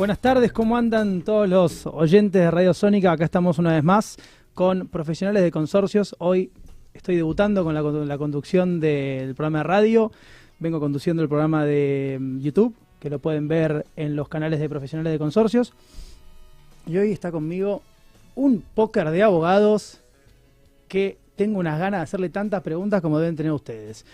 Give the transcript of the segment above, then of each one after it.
Buenas tardes, ¿cómo andan todos los oyentes de Radio Sónica? Acá estamos una vez más con profesionales de consorcios. Hoy estoy debutando con la conducción del programa de radio. Vengo conduciendo el programa de YouTube, que lo pueden ver en los canales de profesionales de consorcios. Y hoy está conmigo un póker de abogados que tengo unas ganas de hacerle tantas preguntas como deben tener ustedes.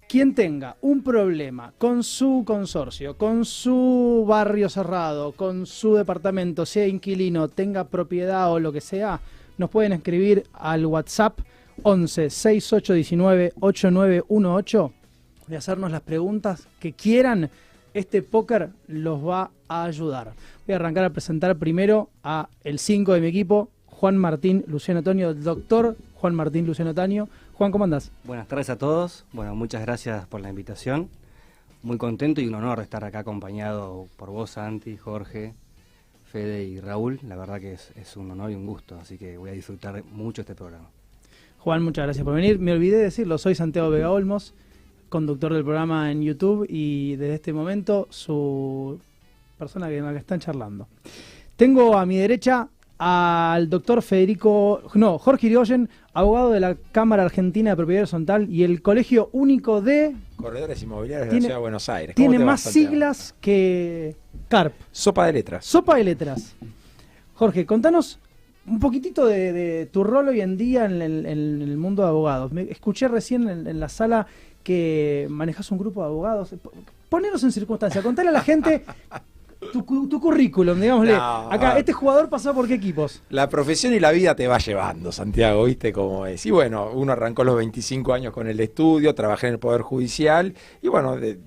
Quien tenga un problema con su consorcio, con su barrio cerrado, con su departamento, sea inquilino, tenga propiedad o lo que sea, nos pueden escribir al WhatsApp 11 6819 8918 y hacernos las preguntas que quieran. Este póker los va a ayudar. Voy a arrancar a presentar primero a el 5 de mi equipo, Juan Martín Luciano Otaño, el doctor Juan Martín Luciano Otaño. Juan, ¿cómo andás? Buenas tardes a todos. Bueno, muchas gracias por la invitación. Muy contento y un honor estar acá acompañado por vos, Santi, Jorge, Fede y Raúl. La verdad que es un honor y un gusto, así que voy a disfrutar mucho este programa. Juan, muchas gracias por venir. Me olvidé de decirlo, soy Santiago Vega Olmos, conductor del programa en YouTube y desde este momento su persona con la que están charlando. Tengo a mi derecha al doctor Jorge Irigoyen, abogado de la Cámara Argentina de Propiedad Horizontal y el Colegio Único de Corredores Inmobiliarios de la Ciudad de Buenos Aires. Tiene más siglas que CARP. Sopa de letras. Sopa de letras. Jorge, contanos un poquitito de tu rol hoy en día en el mundo de abogados. Escuché recién en la sala que manejas un grupo de abogados. Poneros en circunstancia, contale a la gente tu currículum, digámosle. No, acá, este jugador pasó por qué equipos. La profesión y la vida te va llevando, Santiago, ¿viste cómo es? Y bueno, uno arrancó los 25 años con el estudio, trabajé en el Poder Judicial y bueno, de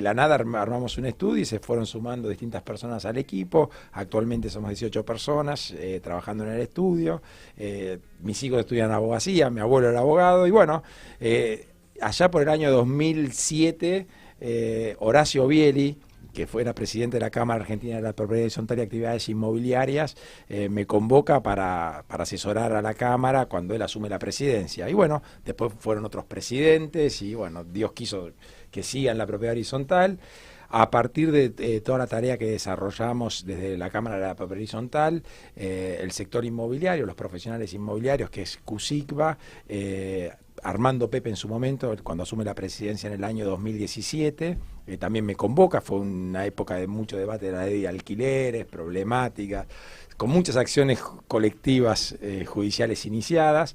la nada armamos un estudio y se fueron sumando distintas personas al equipo. Actualmente somos 18 personas trabajando en el estudio. Mis hijos estudian abogacía, mi abuelo era abogado y bueno, allá por el año 2007, Horacio Bieli, que fuera presidente de la Cámara Argentina de la Propiedad Horizontal y Actividades Inmobiliarias, me convoca para asesorar a la Cámara cuando él asume la presidencia. Y bueno, después fueron otros presidentes y bueno, Dios quiso que sigan la propiedad horizontal. A partir de toda la tarea que desarrollamos desde la Cámara de la Propiedad Horizontal, el sector inmobiliario, los profesionales inmobiliarios, que es CUSICBA, Armando Pepe en su momento, cuando asume la presidencia en el año 2017, también me convoca. Fue una época de mucho debate de la ley de alquileres, problemáticas, con muchas acciones colectivas judiciales iniciadas.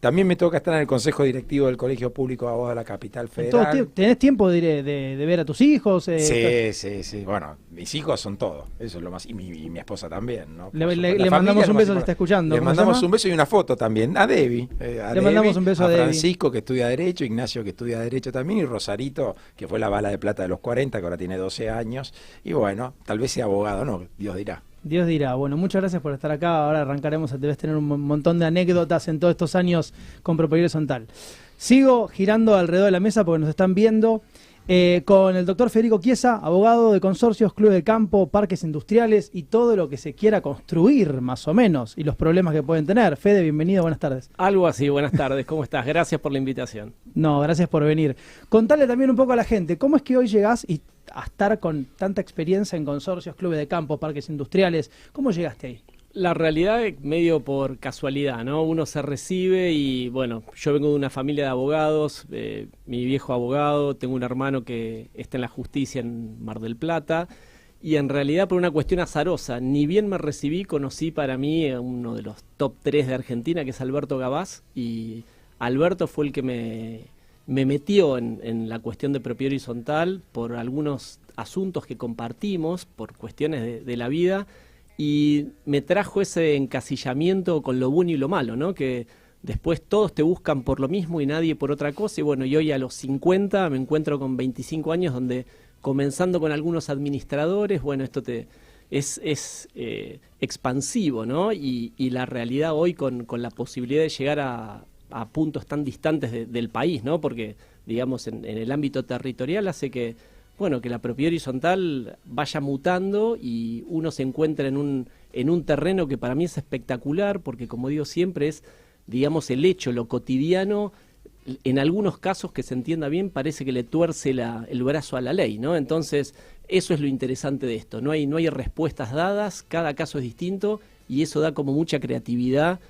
También me toca estar en el Consejo Directivo del Colegio Público de Abogados de la Capital Federal. ¿Tenés tiempo de ver a tus hijos? Sí. Bueno, mis hijos son todo. Eso es lo más. Y mi esposa también, ¿no? Le mandamos un beso si está escuchando. Le mandamos un beso y una foto también. A Debbie. Le mandamos un beso a Debbie. Francisco, que estudia Derecho. Ignacio, que estudia Derecho también. Y Rosarito, que fue la bala de plata de los 40, que ahora tiene 12 años. Y bueno, tal vez sea abogado, ¿no? Dios dirá. Dios dirá. Bueno, muchas gracias por estar acá. Ahora arrancaremos. Debes tener un montón de anécdotas en todos estos años con Propiedad Horizontal. Sigo girando alrededor de la mesa porque nos están viendo con el doctor Federico Chiesa, abogado de consorcios, club de campo, parques industriales y todo lo que se quiera construir, más o menos, y los problemas que pueden tener. Fede, bienvenido, buenas tardes. Algo así, buenas tardes, ¿cómo estás? Gracias por la invitación. No, gracias por venir. Contale también un poco a la gente, ¿cómo es que hoy llegás a estar con tanta experiencia en consorcios, clubes de campo, parques industriales? ¿Cómo llegaste ahí? La realidad es medio por casualidad, ¿no? Uno se recibe y, bueno, yo vengo de una familia de abogados, mi viejo abogado, tengo un hermano que está en la justicia en Mar del Plata, y en realidad por una cuestión azarosa, ni bien me recibí, conocí para mí a uno de los top 3 de Argentina, que es Alberto Gabás, y Alberto fue el que me metió en la cuestión de propiedad horizontal por algunos asuntos que compartimos, por cuestiones de la vida, y me trajo ese encasillamiento con lo bueno y lo malo, ¿no? Que después todos te buscan por lo mismo y nadie por otra cosa. Y bueno, y hoy a los 50 me encuentro con 25 años donde, comenzando con algunos administradores, bueno, esto es expansivo, ¿no? Y la realidad hoy con la posibilidad de llegar a puntos tan distantes del país, ¿no? Porque, digamos, en el ámbito territorial hace que, bueno, que la propiedad horizontal vaya mutando y uno se encuentra en un terreno que para mí es espectacular porque, como digo siempre, es, digamos, el hecho, lo cotidiano en algunos casos, que se entienda bien, parece que le tuerce el brazo a la ley, ¿no? Entonces, eso es lo interesante de esto. No hay respuestas dadas, cada caso es distinto y eso da como mucha creatividad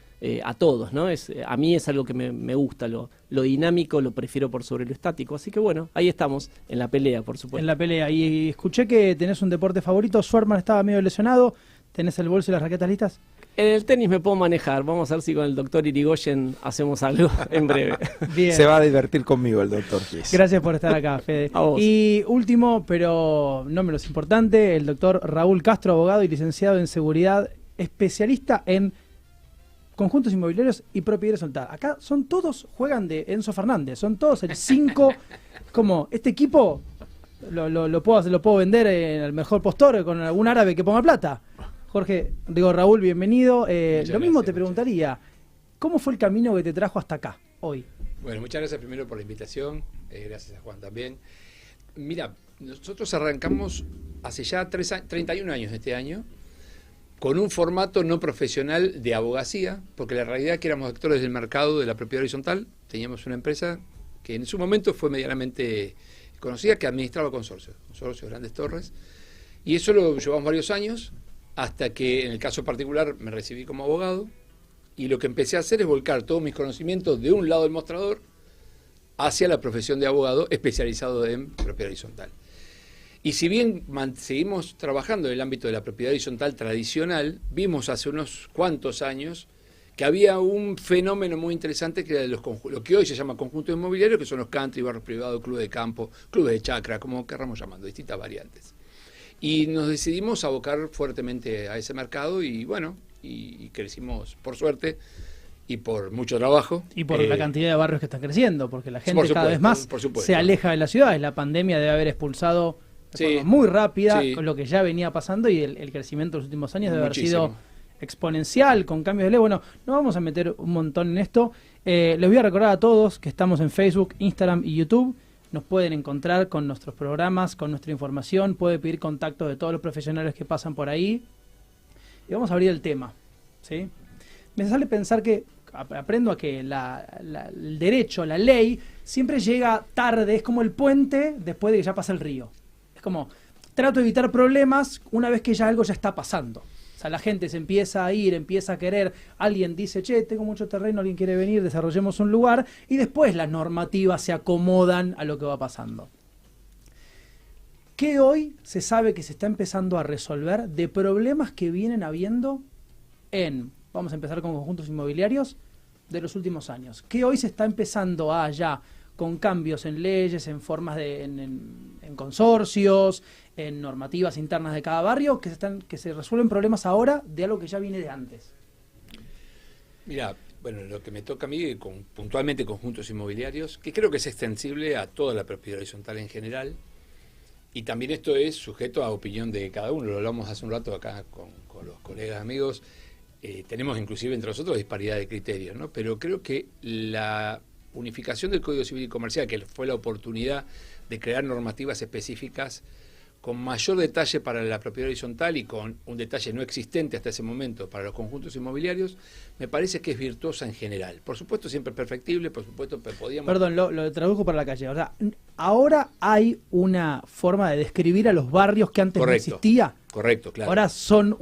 a todos, ¿no? A mí es algo que me gusta, lo dinámico lo prefiero por sobre lo estático. Así que bueno, ahí estamos, en la pelea, por supuesto. En la pelea. Y escuché que tenés un deporte favorito, Schwarman estaba medio lesionado, ¿tenés el bolso y las raquetas listas? En el tenis me puedo manejar. Vamos a ver si con el doctor Irigoyen hacemos algo en breve. Bien. Se va a divertir conmigo el doctor Gies. Gracias por estar acá, Fede. A vos. Y último, pero no menos importante, el doctor Raúl Castro, abogado y licenciado en seguridad, especialista en conjuntos inmobiliarios y propiedad horizontal. Acá son todos, juegan de Enzo Fernández, son todos el 5. Como, este equipo lo puedo vender en el mejor postor con algún árabe que ponga plata. Jorge, digo, Raúl, bienvenido. Lo mismo te preguntaría, ¿cómo fue el camino que te trajo hasta acá, hoy? Bueno, muchas gracias primero por la invitación, gracias a Juan también. Mira, nosotros arrancamos hace ya 31 años este año, con un formato no profesional de abogacía, porque la realidad es que éramos actores del mercado de la propiedad horizontal, teníamos una empresa que en su momento fue medianamente conocida, que administraba consorcios Grandes Torres, y eso lo llevamos varios años, hasta que en el caso particular me recibí como abogado y lo que empecé a hacer es volcar todos mis conocimientos de un lado del mostrador hacia la profesión de abogado especializado en propiedad horizontal. Y si bien seguimos trabajando en el ámbito de la propiedad horizontal tradicional, vimos hace unos cuantos años que había un fenómeno muy interesante que era lo que hoy se llama conjuntos inmobiliarios, que son los country, barrios privados, clubes de campo, clubes de chacra, como querramos llamando, distintas variantes. Y nos decidimos a abocar fuertemente a ese mercado y bueno, y crecimos por suerte y por mucho trabajo. Y por la cantidad de barrios que están creciendo, porque la gente por supuesto, cada vez más se aleja de las ciudades. La pandemia debe haber expulsado de forma muy rápida con lo que ya venía pasando y el crecimiento de los últimos años debe haber sido exponencial, con cambios de ley. Bueno, no vamos a meter un montón en esto. Les voy a recordar a todos que estamos en Facebook, Instagram y YouTube. Nos pueden encontrar con nuestros programas, con nuestra información, puede pedir contacto de todos los profesionales que pasan por ahí. Y vamos a abrir el tema, ¿sí? Me sale pensar que, aprendo a que el derecho, la ley, siempre llega tarde, es como el puente después de que ya pasa el río. Es como, trato de evitar problemas una vez que ya algo ya está pasando. O sea, la gente se empieza a ir, empieza a querer, alguien dice, che, tengo mucho terreno, alguien quiere venir, desarrollemos un lugar, y después las normativas se acomodan a lo que va pasando. ¿Qué hoy se sabe que se está empezando a resolver de problemas que vienen habiendo vamos a empezar con conjuntos inmobiliarios, de los últimos años? ¿Qué hoy se está empezando a ya, con cambios en leyes, en formas en consorcios, en normativas internas de cada barrio, que se resuelven problemas ahora de algo que ya viene de antes? Mira, bueno, lo que me toca a mí, puntualmente conjuntos inmobiliarios, que creo que es extensible a toda la propiedad horizontal en general, y también esto es sujeto a opinión de cada uno, lo hablamos hace un rato acá con los colegas amigos, tenemos inclusive entre nosotros disparidad de criterios, ¿no? Pero creo que la unificación del Código Civil y Comercial, que fue la oportunidad de crear normativas específicas con mayor detalle para la propiedad horizontal y con un detalle no existente hasta ese momento para los conjuntos inmobiliarios, me parece que es virtuosa en general. Por supuesto siempre perfectible, por supuesto podíamos... Perdón, lo traduzco para la calle. O sea, ahora hay una forma de describir a los barrios que antes no existía. Correcto, claro. Ahora son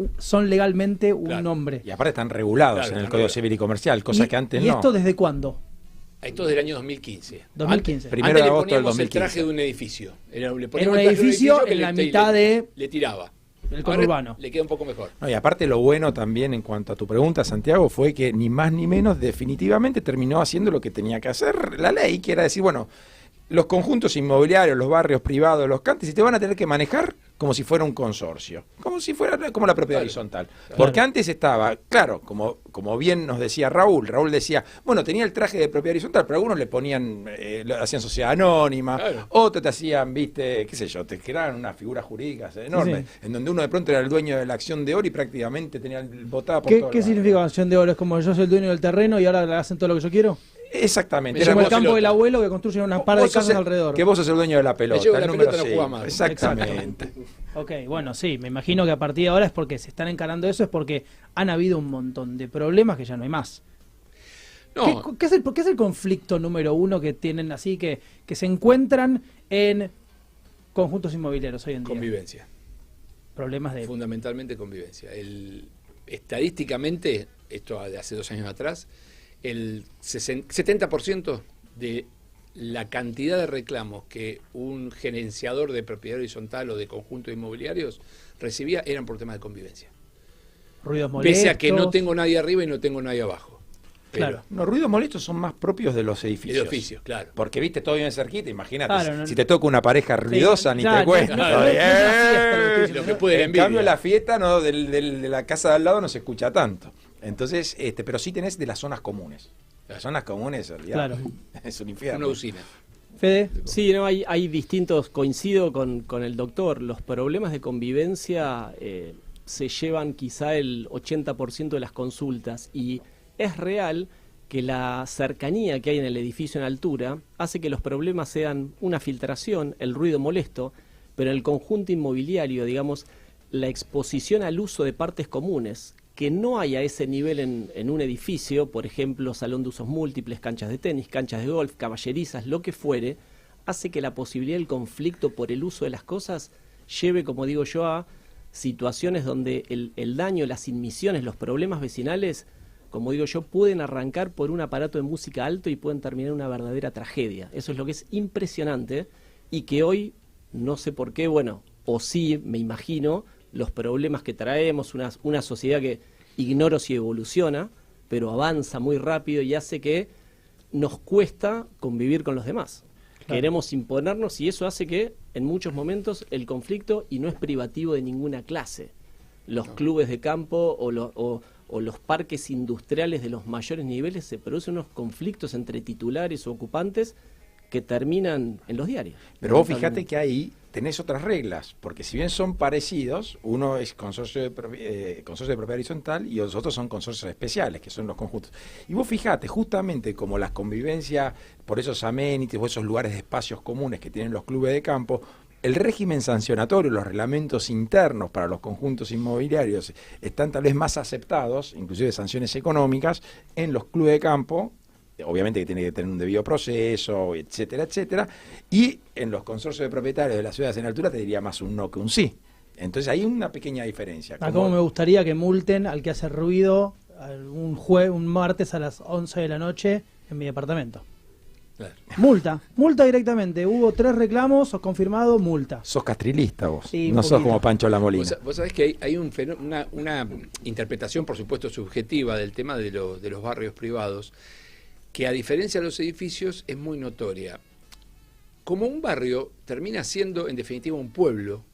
legalmente un nombre. Y aparte están regulados en el Código Civil y Comercial, cosa que antes no. ¿Y esto desde cuándo? Esto es del año 2015. 2015. Primero de agosto del poníamos 2015. el traje de un edificio. Era un edificio en la mitad le tiraba. Del conurbano. Le queda un poco mejor. No, y aparte lo bueno también en cuanto a tu pregunta, Santiago, fue que ni más ni menos definitivamente terminó haciendo lo que tenía que hacer la ley, que era decir, bueno, los conjuntos inmobiliarios, los barrios privados, los cantes, y te van a tener que manejar como si fuera un consorcio, como si fuera como la propiedad horizontal. Porque antes estaba, claro, como bien nos decía Raúl decía, bueno, tenía el traje de propiedad horizontal, pero algunos le ponían, hacían sociedad anónima, otros te hacían, viste, qué sé yo, te creaban unas figuras jurídicas enormes, en donde uno de pronto era el dueño de la acción de oro y prácticamente tenía votaba por todo. ¿Qué significa acción de oro? ¿Es como yo soy el dueño del terreno y ahora le hacen todo lo que yo quiero? Exactamente. Era como el campo del abuelo que construye una par de casas alrededor. Que vos sos el dueño de la pelota. La pelota no juega más. Exactamente. Ok, bueno, sí, me imagino que a partir de ahora es porque se están encarando eso, es porque han habido un montón de problemas que ya no hay más. No, ¿Qué es el conflicto número uno que tienen así, que se encuentran en conjuntos inmobiliarios hoy en día? convivencia. Problemas de... Fundamentalmente convivencia. Estadísticamente, esto de hace 2 años atrás, el 70% de la cantidad de reclamos que un gerenciador de propiedad horizontal o de conjuntos inmobiliarios recibía eran por temas de convivencia. Ruidos molestos. Pese a que no tengo nadie arriba y no tengo nadie abajo. Pero Claro. Los ruidos molestos son más propios de los edificios. de oficio, claro. Porque viste todo bien cerquita, imagínate. Claro, no- si te toca una pareja ruidosa, ni ya, te cuento. no es una fiesta lo que estoy Lo diciendo, que ¿no? puede la En cambio, envidia. la fiesta no de la casa de al lado no se escucha tanto. Entonces, pero sí tenés de las zonas comunes. Las zonas comunes, Claro. es un infierno. Una usina. Fede, Sí, no, hay distintos, coincido con el doctor, los problemas de convivencia se llevan quizá el 80% de las consultas y es real que la cercanía que hay en el edificio en altura hace que los problemas sean una filtración, el ruido molesto, pero en el conjunto inmobiliario, digamos, la exposición al uso de partes comunes, que no hay a ese nivel en un edificio, por ejemplo, salón de usos múltiples, canchas de tenis, canchas de golf, caballerizas, lo que fuere, hace que la posibilidad del conflicto por el uso de las cosas lleve, como digo yo, a situaciones donde el daño, las inmisiones, los problemas vecinales, como digo yo, pueden arrancar por un aparato de música alto y pueden terminar en una verdadera tragedia. Eso es lo que es impresionante y que hoy, no sé por qué, bueno, o sí, me imagino, los problemas que traemos, una sociedad que ignoro si evoluciona, pero avanza muy rápido y hace que nos cuesta convivir con los demás. Claro. Queremos imponernos y eso hace que en muchos momentos el conflicto, y no es privativo de ninguna clase, los clubes de campo o los parques industriales de los mayores niveles, se producen unos conflictos entre titulares o ocupantes que terminan en los diarios. Pero vos fíjate que ahí tenés otras reglas, porque si bien son parecidos, uno es consorcio de propiedad horizontal y los otros son consorcios especiales, que son los conjuntos. Y vos fíjate, justamente como la convivencia por esos amenities o esos lugares de espacios comunes que tienen los clubes de campo, el régimen sancionatorio, los reglamentos internos para los conjuntos inmobiliarios están tal vez más aceptados, inclusive sanciones económicas, en los clubes de campo. Obviamente que tiene que tener un debido proceso, etcétera, etcétera. Y en los consorcios de propietarios de las ciudades en altura te diría más un no que un sí. Entonces hay una pequeña diferencia. como me gustaría que multen al que hace ruido un martes a las 11 de la noche en mi departamento. Claro. Multa directamente. Hubo 3 reclamos, confirmado, multa. Sos castrilista vos, Sí, no un sos poquito. como Pancho Lamolina. Vos sabés que hay una interpretación, por supuesto, subjetiva del tema de los barrios privados, que a diferencia de los edificios es muy notoria. Como un barrio termina siendo, en definitiva, un pueblo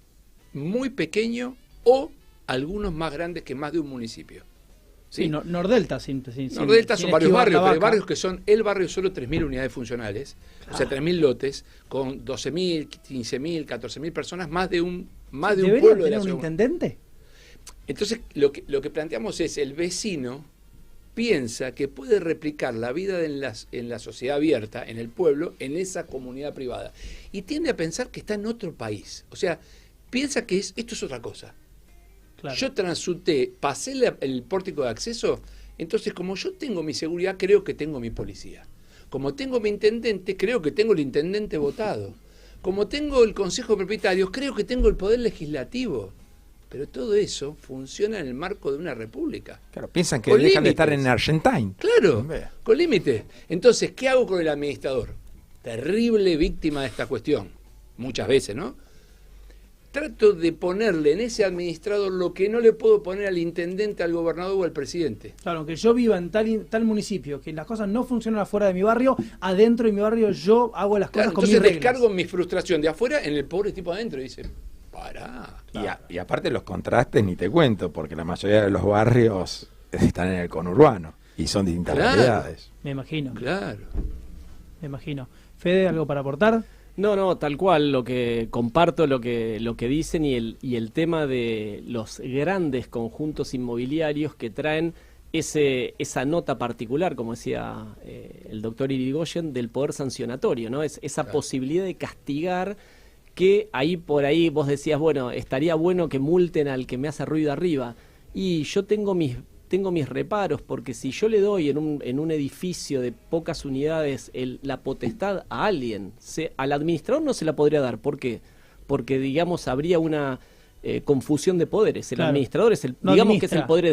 muy pequeño o algunos más grandes que más de un municipio. Sí, Nordelta. Nordelta son varios barrios, pero hay barrios que son el barrio solo 3.000 unidades funcionales, o sea, 3.000 lotes, con 12.000, 15.000, 14.000 personas, más de un ¿Debería pueblo de la tener un ciudad. intendente? Entonces, lo que planteamos es, el vecino piensa que puede replicar la vida en la sociedad abierta, en el pueblo, en esa comunidad privada. Y tiende a pensar que está en otro país. O sea, piensa que esto es otra cosa. Claro. Yo transuté, pasé el pórtico de acceso, entonces como yo tengo mi seguridad, creo que tengo mi policía. Como tengo mi intendente, creo que tengo el intendente votado. Como tengo el consejo de propietarios, creo que tengo el poder legislativo. Pero todo eso funciona en el marco de una república. Claro, piensan que Con dejan de límites. estar en Argentine. Claro, Vea. con límites. Entonces, ¿qué hago con el administrador? Terrible víctima de esta cuestión, muchas veces, ¿no? Trato de ponerle en ese administrador lo que no le puedo poner al intendente, al gobernador o al presidente. Claro, que yo viva en tal municipio, que las cosas no funcionan afuera de mi barrio, adentro de mi barrio yo hago las cosas Claro, con mis entonces reglas. descargo mi frustración de afuera en el pobre tipo adentro y dice, pará. Y aparte los contrastes ni te cuento, porque la mayoría de los barrios están en el conurbano y son distintas Claro. realidades. Me imagino, Claro. me imagino. Fede, ¿algo para aportar? No, tal cual, lo que comparto lo que dicen y el tema de los grandes conjuntos inmobiliarios que traen esa nota particular, como decía el doctor Irigoyen, del poder sancionatorio, ¿no? Esa Claro. posibilidad de castigar, que por ahí vos decías, bueno, estaría bueno que multen al que me hace ruido arriba. Y yo tengo mis tengo mis reparos, porque si yo le doy en un edificio de pocas unidades la potestad a alguien, al administrador no se la podría dar. ¿Por qué? Porque, digamos, habría una confusión de poderes. El administrador es digamos que es el poder,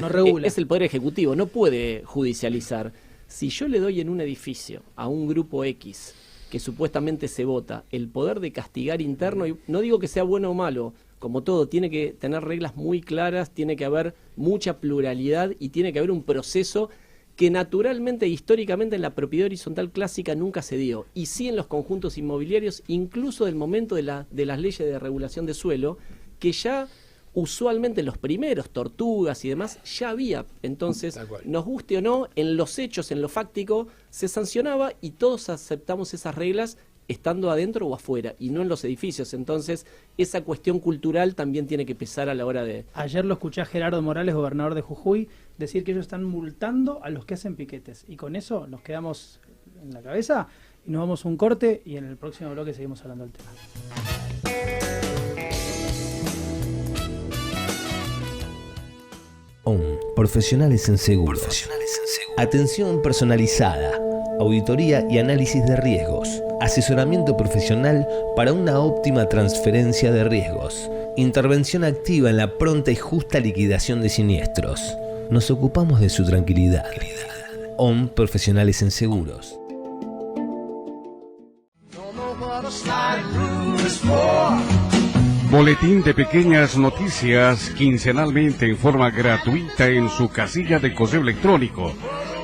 es el poder ejecutivo, no puede judicializar. Si yo le doy en un edificio a un grupo X que supuestamente se vota el poder de castigar interno, y no digo que sea bueno o malo, como todo, tiene que tener reglas muy claras, tiene que haber mucha pluralidad y tiene que haber un proceso que naturalmente e históricamente en la propiedad horizontal clásica nunca se dio. Y sí en los conjuntos inmobiliarios, incluso del momento de las leyes de regulación de suelo, que ya usualmente los primeros, Tortugas y demás, ya había. Entonces, nos guste o no, en los hechos, en lo fáctico, se sancionaba y todos aceptamos esas reglas estando adentro o afuera, y no en los edificios. Entonces, esa cuestión cultural también tiene que pesar a la hora de... Ayer lo escuché a Gerardo Morales, gobernador de Jujuy, decir que ellos están multando a los que hacen piquetes. Y con eso nos quedamos en la cabeza y nos vamos a un corte y en el próximo bloque seguimos hablando del tema. Profesionales en seguros. Atención personalizada, auditoría y análisis de riesgos, asesoramiento profesional para una óptima transferencia de riesgos, intervención activa en la pronta y justa liquidación de siniestros. Nos ocupamos de su tranquilidad. Profesionales en seguros. Boletín de Pequeñas Noticias, quincenalmente en forma gratuita en su casilla de correo electrónico.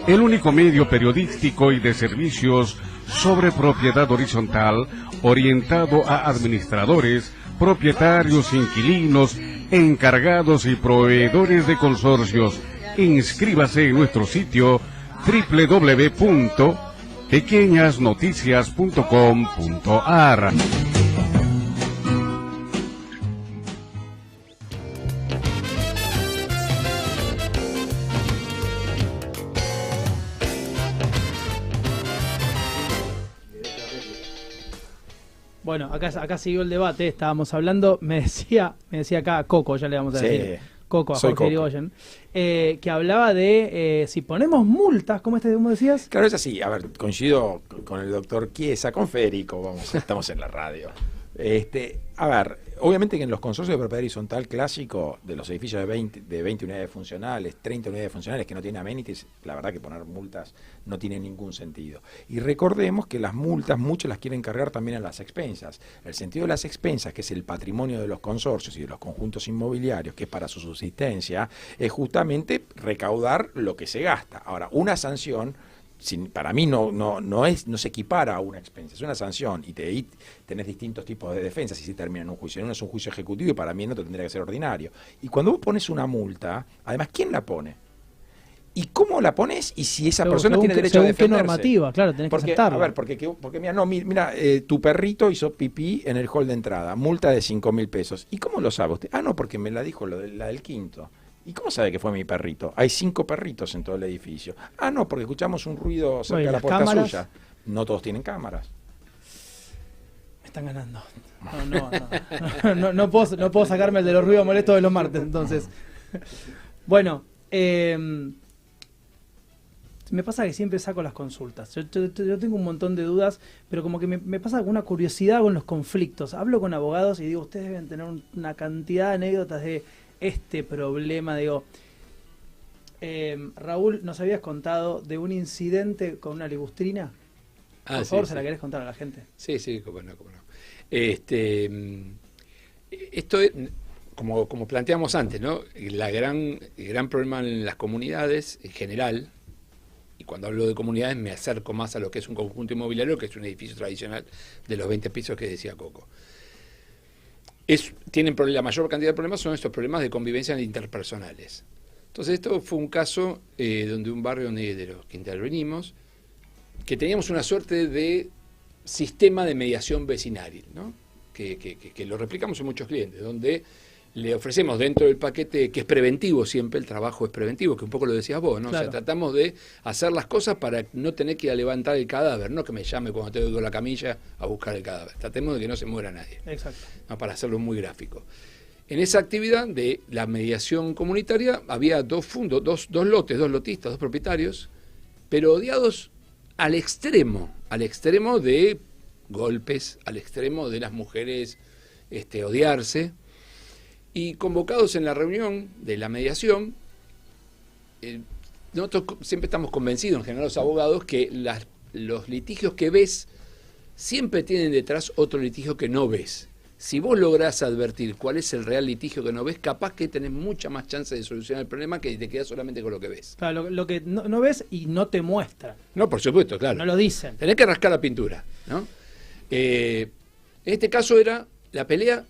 El único medio periodístico y de servicios sobre propiedad horizontal orientado a administradores, propietarios, inquilinos, encargados y proveedores de consorcios. Inscríbase en nuestro sitio www.pequeñasnoticias.com.ar. Bueno, acá siguió el debate, estábamos hablando, me decía acá Coco, ya le vamos a decir, Coco, a Jorge Irigoyen, que hablaba de si ponemos multas, ¿cómo decías? Claro, es así, a ver, coincido con el doctor Chiesa, con Federico, estamos en la radio. A ver, obviamente que en los consorcios de propiedad horizontal clásico, de los edificios de 20 unidades funcionales, 30 unidades funcionales que no tienen amenities, la verdad que poner multas no tiene ningún sentido. Y recordemos que las multas muchos las quieren cargar también a las expensas. El sentido de las expensas, que es el patrimonio de los consorcios y de los conjuntos inmobiliarios, que es para su subsistencia, es justamente recaudar lo que se gasta. Ahora, una sanción... para mí no se equipara a una expensa, es una sanción y tenés distintos tipos de defensas y si termina en un juicio. En uno es un juicio ejecutivo y para mí en otro tendría que ser ordinario. Y cuando vos pones una multa, además, ¿quién la pone? ¿Y cómo la pones? Y si esa persona tiene derecho a defenderse. ¿Qué normativa? Claro, tenés que aceptarla. A ver, porque mira, tu perrito hizo pipí en el hall de entrada, multa de 5.000 pesos. ¿Y cómo lo sabe usted? No, porque me la dijo la del quinto. ¿Y cómo sabe que fue mi perrito? Hay 5 perritos en todo el edificio. No, porque escuchamos un ruido cerca de la puerta suya. No todos tienen cámaras. Me están ganando. No puedo sacarme el de los ruidos molestos de los martes, entonces. Bueno, me pasa que siempre saco las consultas. Yo tengo un montón de dudas, pero como que me pasa alguna curiosidad con los conflictos. Hablo con abogados y digo, ustedes deben tener una cantidad de anécdotas de este problema. Digo, Raúl, nos habías contado de un incidente con una ligustrina. Por favor, ¿se la querés contar a la gente? Sí, cómo no. Esto es, como planteamos antes, ¿no? El gran problema en las comunidades en general, y cuando hablo de comunidades me acerco más a lo que es un conjunto inmobiliario, que es un edificio tradicional de los 20 pisos que decía Coco. La mayor cantidad de problemas son estos problemas de convivencia interpersonales. Entonces esto fue un caso donde un barrio de los que intervenimos, que teníamos una suerte de sistema de mediación vecinal, ¿no? que lo replicamos en muchos clientes, donde le ofrecemos dentro del paquete, que es preventivo siempre, el trabajo es preventivo, que un poco lo decías vos, ¿no? Claro. O sea, tratamos de hacer las cosas para no tener que ir a levantar el cadáver, no que me llame cuando te doy la camilla a buscar el cadáver. Tratemos de que no se muera nadie. Exacto. ¿No? Para hacerlo muy gráfico. En esa actividad de la mediación comunitaria había dos fundos, dos lotes, dos lotistas, dos propietarios, pero odiados al extremo de golpes, al extremo de las mujeres odiarse, y convocados en la reunión de la mediación, nosotros siempre estamos convencidos, en general los abogados, que los litigios que ves siempre tienen detrás otro litigio que no ves. Si vos lográs advertir cuál es el real litigio que no ves, capaz que tenés mucha más chance de solucionar el problema que te quedás solamente con lo que ves. Claro, lo que no ves y no te muestran. No, por supuesto, claro. No lo dicen. Tenés que rascar la pintura, ¿no? En este caso era la pelea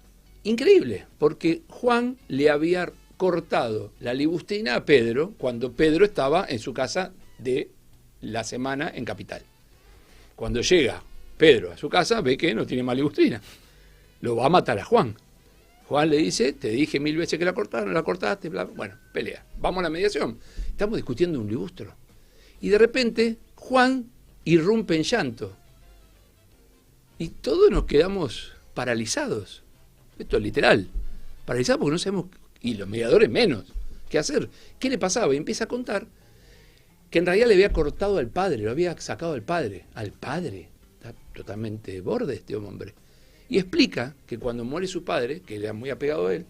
increíble, porque Juan le había cortado la libustrina a Pedro cuando Pedro estaba en su casa de la semana en Capital. Cuando llega Pedro a su casa, ve que no tiene más libustrina. Lo va a matar a Juan. Juan le dice, te dije 1000 veces que la cortaron, la cortaste, bla, bla. Bueno, pelea. Vamos a la mediación. Estamos discutiendo un libustro. Y de repente, Juan irrumpe en llanto. Y todos nos quedamos paralizados. Esto es literal. Paralizados porque no sabemos, y los mediadores menos, qué hacer. ¿Qué le pasaba? Y empieza a contar que en realidad le había cortado al padre, lo había sacado al padre. Al padre. Está totalmente borde este hombre. Y explica que cuando muere su padre, que era muy apegado a él,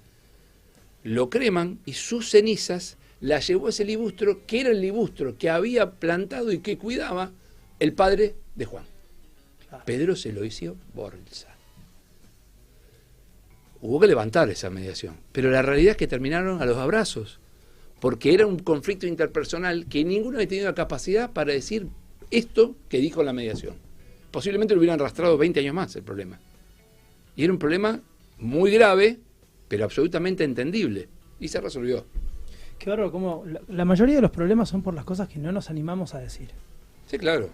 lo creman y sus cenizas las llevó a ese libustro, que era el libustro que había plantado y que cuidaba el padre de Juan. Claro. Pedro se lo hizo bolsa. Hubo que levantar esa mediación, pero la realidad es que terminaron a los abrazos, porque era un conflicto interpersonal que ninguno había tenido la capacidad para decir esto que dijo la mediación. Posiblemente lo hubieran arrastrado 20 años más el problema. Y era un problema muy grave, pero absolutamente entendible. Y se resolvió. Qué bárbaro, como la mayoría de los problemas son por las cosas que no nos animamos a decir. Sí, claro.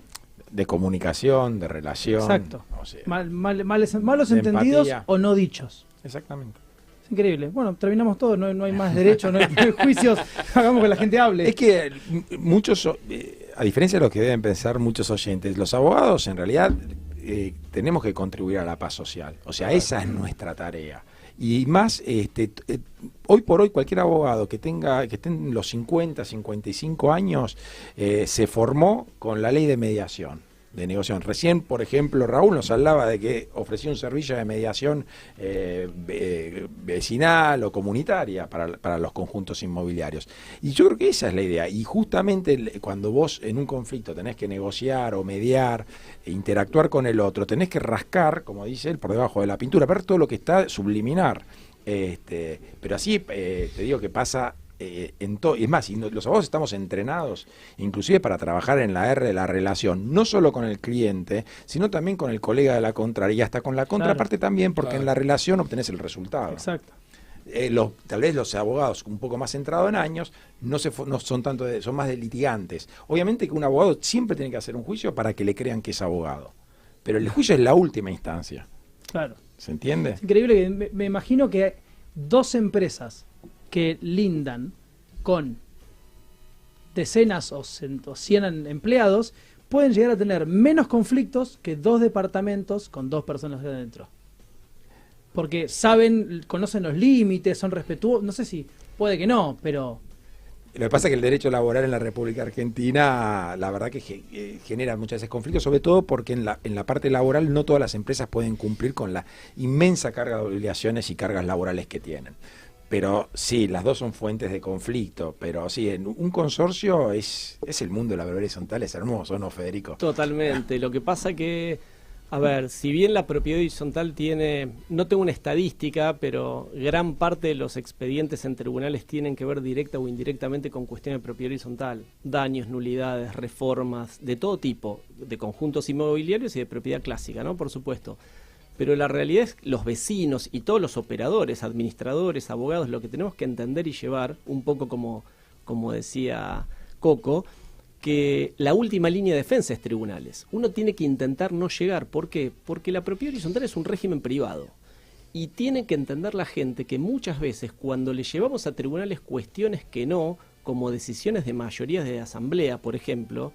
De comunicación, de relación. Exacto. O sea, Malos de entendidos empatía. O no dichos. Exactamente. Es increíble. Bueno, terminamos todo, no hay más derechos, no hay juicios. Hagamos que la gente hable. Es que muchos, a diferencia de lo que deben pensar muchos oyentes, los abogados en realidad tenemos que contribuir a la paz social. O sea, esa es nuestra tarea. Y más, hoy por hoy cualquier abogado que esté en los 50, 55 años, se formó con la ley de mediación, de negociación. Recién, por ejemplo, Raúl nos hablaba de que ofrecía un servicio de mediación vecinal o comunitaria para los conjuntos inmobiliarios. Y yo creo que esa es la idea. Y justamente cuando vos en un conflicto tenés que negociar o mediar, e interactuar con el otro, tenés que rascar, como dice él, por debajo de la pintura, ver todo lo que está subliminar. Pero así te digo que pasa en todo. Es más, los abogados estamos entrenados inclusive para trabajar en la R de la relación, no solo con el cliente, sino también con el colega de la contraria y hasta con la contraparte también, porque en la relación obtenés el resultado. Exacto. Tal vez los abogados un poco más centrados en años no son tanto son más de litigantes. Obviamente que un abogado siempre tiene que hacer un juicio para que le crean que es abogado, pero el juicio es la última instancia. Claro. ¿Se entiende? Es increíble que me imagino que 2 empresas que lindan con decenas o 100 empleados pueden llegar a tener menos conflictos que 2 departamentos con 2 personas adentro. Porque conocen los límites, son respetuosos, no sé si puede que no, pero... Lo que pasa es que el derecho laboral en la República Argentina, la verdad que genera muchas veces conflictos, sobre todo porque en la parte laboral no todas las empresas pueden cumplir con la inmensa carga de obligaciones y cargas laborales que tienen. Pero sí, las dos son fuentes de conflicto, pero sí, en un consorcio es el mundo de la propiedad horizontal, es hermoso, ¿no, Federico? Totalmente. Lo que pasa que, a ver, si bien la propiedad horizontal no tengo una estadística, pero gran parte de los expedientes en tribunales tienen que ver directa o indirectamente con cuestiones de propiedad horizontal, daños, nulidades, reformas, de todo tipo, de conjuntos inmobiliarios y de propiedad clásica, ¿no? Por supuesto. Pero la realidad es que los vecinos y todos los operadores, administradores, abogados, lo que tenemos que entender y llevar, un poco como decía Coco, que la última línea de defensa es tribunales. Uno tiene que intentar no llegar. ¿Por qué? Porque la propiedad horizontal es un régimen privado. Y tiene que entender la gente que muchas veces cuando le llevamos a tribunales cuestiones que no, como decisiones de mayorías de asamblea, por ejemplo,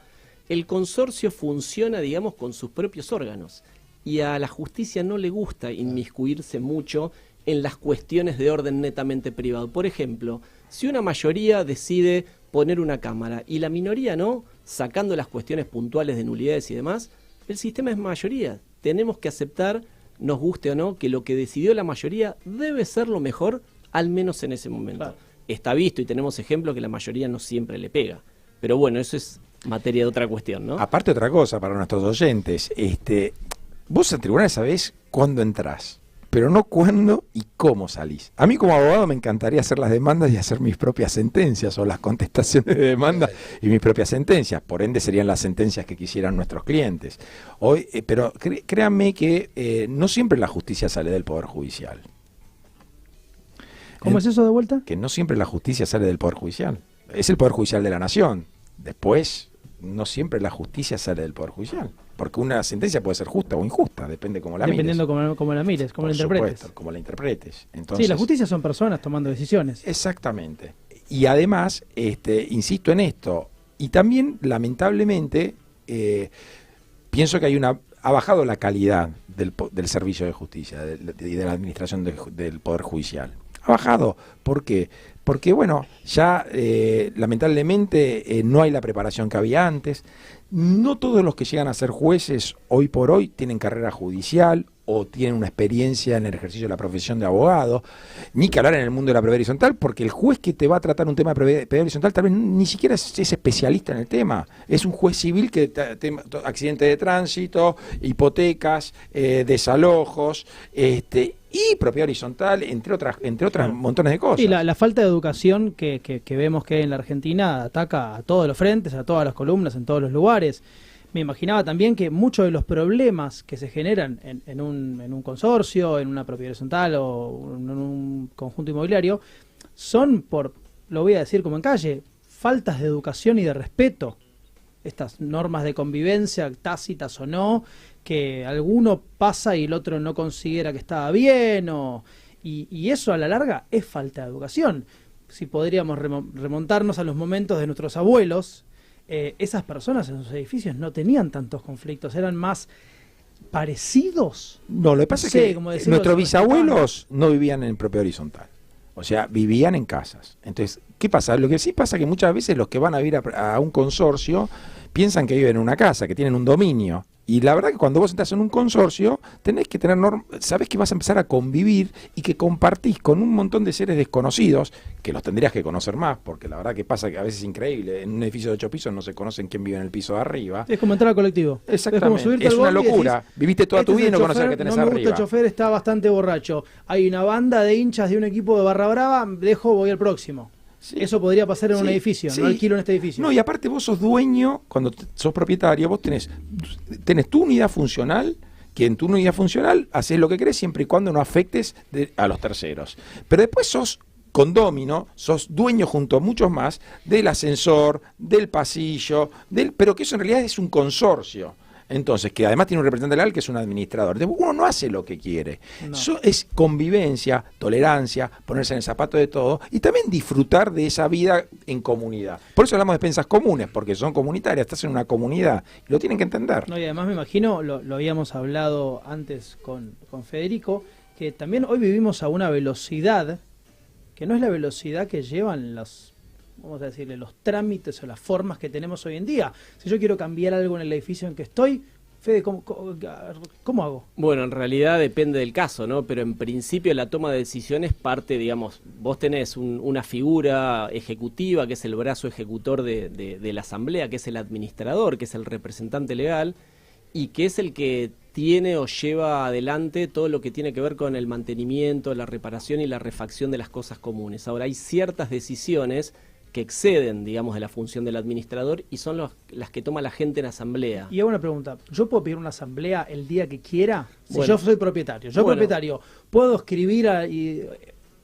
el consorcio funciona, digamos, con sus propios órganos. Y a la justicia no le gusta inmiscuirse mucho en las cuestiones de orden netamente privado. Por ejemplo, si una mayoría decide poner una cámara y la minoría no, sacando las cuestiones puntuales de nulidades y demás, el sistema es mayoría. Tenemos que aceptar, nos guste o no, que lo que decidió la mayoría debe ser lo mejor, al menos en ese momento. Claro. Está visto y tenemos ejemplos que la mayoría no siempre le pega. Pero bueno, eso es materia de otra cuestión, ¿no? Aparte otra cosa para nuestros oyentes, vos al tribunal sabés cuándo entrás, pero no cuándo y cómo salís. A mí como abogado me encantaría hacer las demandas y hacer mis propias sentencias o las contestaciones de demanda y mis propias sentencias. Por ende serían las sentencias que quisieran nuestros clientes. Hoy, pero créanme que no siempre la justicia sale del Poder Judicial. ¿Cómo es eso de vuelta? Que no siempre la justicia sale del Poder Judicial. Es el Poder Judicial de la Nación. Después, no siempre la justicia sale del Poder Judicial. Porque una sentencia puede ser justa o injusta, depende cómo la mires. Dependiendo cómo la mires, cómo la interpretes. Supuesto, cómo la interpretes. Entonces, Sí, la justicia son personas tomando decisiones. Exactamente. Y además, insisto en esto, y también, lamentablemente, pienso que ha bajado la calidad del servicio de justicia y de la administración del Poder Judicial. Ha bajado. ¿Por qué? Porque, bueno, ya lamentablemente no hay la preparación que había antes. No todos los que llegan a ser jueces hoy por hoy tienen carrera judicial o tienen una experiencia en el ejercicio de la profesión de abogado, ni que hablar en el mundo de la brevedad horizontal, porque el juez que te va a tratar un tema de brevedad horizontal tal vez ni siquiera es especialista en el tema. Es un juez civil que accidente de tránsito, hipotecas, desalojos, y propiedad horizontal, entre otras montones de cosas. Y la falta de educación que vemos que en la Argentina ataca a todos los frentes, a todas las columnas, en todos los lugares. Me imaginaba también que muchos de los problemas que se generan en un consorcio, en una propiedad horizontal o en un conjunto inmobiliario, son por, lo voy a decir como en calle, faltas de educación y de respeto. Estas normas de convivencia, tácitas o no, que alguno pasa y el otro no considera que estaba bien, y eso a la larga es falta de educación. Si podríamos remontarnos a los momentos de nuestros abuelos, esas personas en sus edificios no tenían tantos conflictos, eran más parecidos. No, lo que pasa es que nuestros bisabuelos no vivían en propiedad horizontal. O sea, vivían en casas. Entonces, ¿qué pasa? Lo que sí pasa es que muchas veces los que van a vivir a un consorcio piensan que viven en una casa, que tienen un dominio. Y la verdad que cuando vos entras en un consorcio, tenés que tener sabés que vas a empezar a convivir y que compartís con un montón de seres desconocidos, que los tendrías que conocer más, porque la verdad que pasa que a veces es increíble. En un edificio de 8 pisos no se conocen quién vive en el piso de arriba. Es como entrar al colectivo. Exactamente. Es como subirte es al una bondi y locura. decís, Viviste toda tu vida y no conocer que tenés no me arriba. gusta el chofer, está bastante borracho. Hay una banda de hinchas de un equipo de Barra Brava, voy al próximo. Sí. Eso podría pasar en un edificio, sí. no alquilo en este edificio. No, y aparte vos sos dueño, cuando sos propietario, vos tenés tu unidad funcional, que en tu unidad funcional haces lo que querés siempre y cuando no afectes a los terceros. Pero después sos condómino, sos dueño junto a muchos más del ascensor, del pasillo, pero que eso en realidad es un consorcio. Entonces, que además tiene un representante legal que es un administrador. Entonces, uno no hace lo que quiere. No. Eso es convivencia, tolerancia, ponerse en el zapato de todo y también disfrutar de esa vida en comunidad. Por eso hablamos de despensas comunes, porque son comunitarias, estás en una comunidad y lo tienen que entender. No, y además me imagino, lo habíamos hablado antes con Federico, que también hoy vivimos a una velocidad que no es la velocidad que llevan vamos a decirle, los trámites o las formas que tenemos hoy en día. Si yo quiero cambiar algo en el edificio en que estoy, Fede, ¿cómo hago? Bueno, en realidad depende del caso, ¿no? Pero en principio la toma de decisiones parte, digamos, vos tenés una figura ejecutiva que es el brazo ejecutor de la asamblea, que es el administrador, que es el representante legal y que es el que tiene o lleva adelante todo lo que tiene que ver con el mantenimiento, la reparación y la refacción de las cosas comunes. Ahora, hay ciertas decisiones que exceden, digamos, de la función del administrador y son las que toma la gente en asamblea. Y hago una pregunta, ¿yo puedo pedir una asamblea el día que quiera? Si Bueno, yo soy propietario, ¿puedo escribir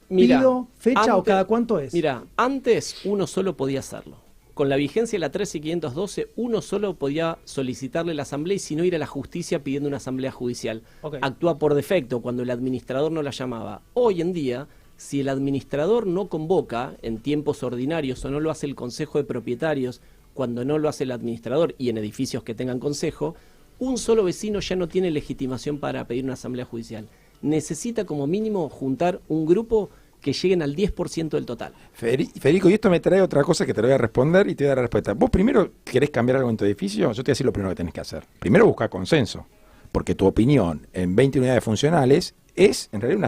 pido fecha o cada cuánto es? Mira, antes uno solo podía hacerlo. Con la vigencia de la 13512, uno solo podía solicitarle la asamblea y si no ir a la justicia pidiendo una asamblea judicial. Okay. Actúa por defecto cuando el administrador no la llamaba. Hoy en día, si el administrador no convoca en tiempos ordinarios o no lo hace el consejo de propietarios, cuando no lo hace el administrador y en edificios que tengan consejo, un solo vecino ya no tiene legitimación para pedir una asamblea judicial. necesita como mínimo juntar un grupo que lleguen al 10% del total. Federico, y esto me trae otra cosa que te lo voy a responder y te voy a dar la respuesta. ¿Vos primero querés cambiar algo en tu edificio? Yo te voy a decir lo primero que tenés que hacer. Primero buscar consenso, porque tu opinión en 20 unidades funcionales es en realidad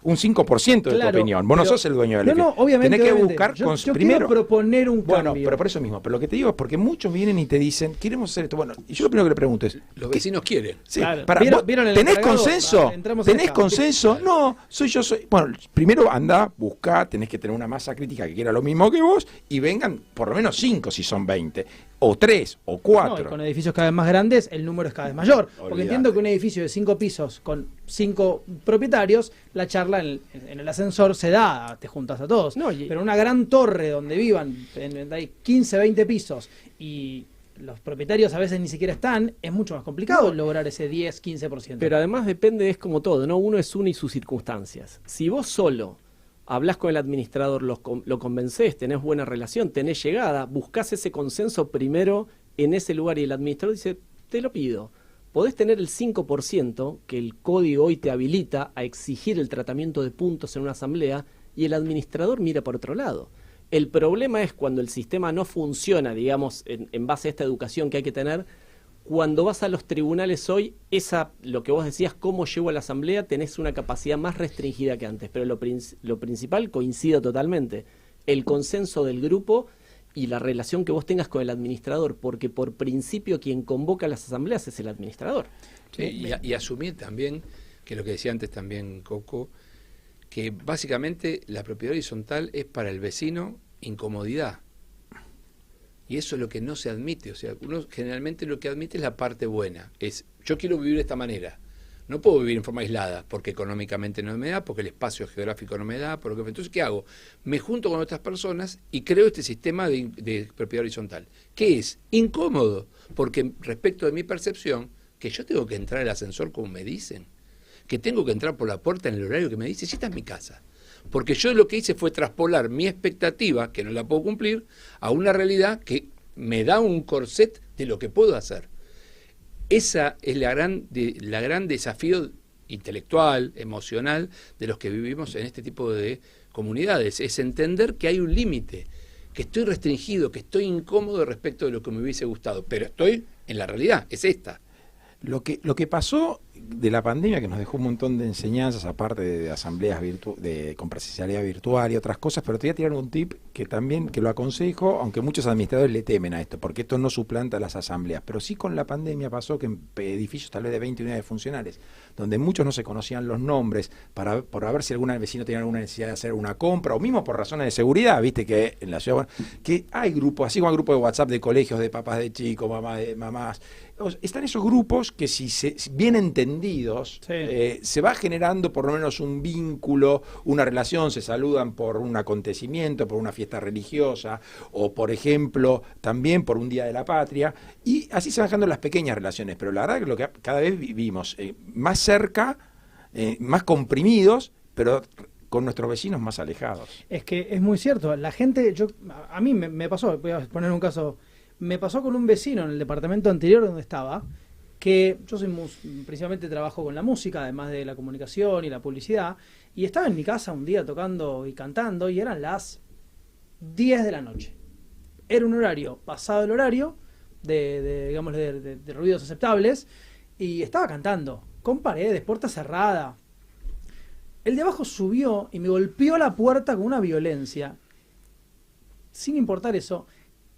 un 5% de tu opinión. Vos no sos el dueño del edificio. No, obviamente. Tenés que buscar yo primero quiero proponer un cambio. Bueno, pero por eso mismo. Pero lo que te digo es porque muchos vienen y te dicen, queremos hacer esto. Bueno, y yo lo primero que le pregunto es, Los vecinos quieren. sí, Claro. ¿vos ¿Vieron el ¿tenés encargado? consenso? Entramos en ¿Tenés esta. consenso? No, yo soy. Bueno, primero anda, busca, tenés que tener una masa crítica que quiera lo mismo que vos y vengan por lo menos 5 si son 20, o 3, o No, y 4. con edificios cada vez más grandes, el número es cada vez mayor. Porque Olvídate. entiendo que un edificio de 5 pisos con 5 propietarios, la charla en el ascensor se da, te juntas a todos. No, Pero una gran torre donde vivan hay 15, 20 pisos y los propietarios a veces ni siquiera están, es mucho más complicado lograr ese 10, 15%. Pero además depende, es como todo, ¿no? Uno es uno y sus circunstancias. Si vos solo hablás con el administrador, lo convencés, tenés buena relación, tenés llegada, buscás ese consenso primero en ese lugar y el administrador dice, te lo pido. Podés tener el 5% que el código hoy te habilita a exigir el tratamiento de puntos en una asamblea y el administrador mira por otro lado. El problema es cuando el sistema no funciona, digamos, en base a esta educación que hay que tener. Cuando vas a los tribunales hoy, lo que vos decías, cómo llego a la asamblea, tenés una capacidad más restringida que antes. Pero lo principal coincide totalmente. El consenso del grupo y la relación que vos tengas con el administrador, porque por principio quien convoca las asambleas es el administrador. Sí, y asumir también, que lo que decía antes también Coco, que básicamente la propiedad horizontal es para el vecino incomodidad. Y eso es lo que no se admite. O sea, uno generalmente lo que admite es la parte buena. Es, yo quiero vivir de esta manera. No puedo vivir en forma aislada, porque económicamente no me da, porque el espacio geográfico no me da, entonces, ¿qué hago? Me junto con otras personas y creo este sistema de propiedad horizontal, que es incómodo, porque respecto de mi percepción, que yo tengo que entrar al ascensor como me dicen, que tengo que entrar por la puerta en el horario que me dicen, si esta es mi casa. Porque yo lo que hice fue traspolar mi expectativa, que no la puedo cumplir, a una realidad que me da un corset de lo que puedo hacer. Esa es la gran desafío intelectual, emocional, de los que vivimos en este tipo de comunidades. Es entender que hay un límite, que estoy restringido, que estoy incómodo respecto de lo que me hubiese gustado, pero estoy en la realidad, es esta. Lo que pasó de la pandemia, que nos dejó un montón de enseñanzas, aparte de asambleas con presencialidad virtual y otras cosas, pero te voy a tirar un tip que también, que lo aconsejo, aunque muchos administradores le temen a esto, porque esto no suplanta las asambleas, pero sí con la pandemia pasó que en edificios tal vez de 20 unidades funcionales, donde muchos no se conocían los nombres, por ver si algún vecino tenía alguna necesidad de hacer una compra, o mismo por razones de seguridad, viste que en la ciudad, que hay grupos, así como hay grupos de WhatsApp de colegios, de papás de chicos, mamás, están esos grupos que si bien entendidos, Sí. se va generando por lo menos un vínculo, una relación, se saludan por un acontecimiento, por una fiesta religiosa, o por ejemplo, también por un Día de la Patria, y así se van generando las pequeñas relaciones, pero la verdad que lo que cada vez vivimos más cerca, más comprimidos, pero con nuestros vecinos más alejados. Es que es muy cierto. La gente, a mí me pasó, voy a poner un caso, me pasó con un vecino en el departamento anterior donde estaba, que yo principalmente trabajo con la música, además de la comunicación y la publicidad, y estaba en mi casa un día tocando y cantando, y eran las 10 de la noche. Era un horario, pasado el horario, de ruidos aceptables, y estaba cantando, con paredes, puerta cerrada. El de abajo subió y me golpeó la puerta con una violencia, sin importar eso,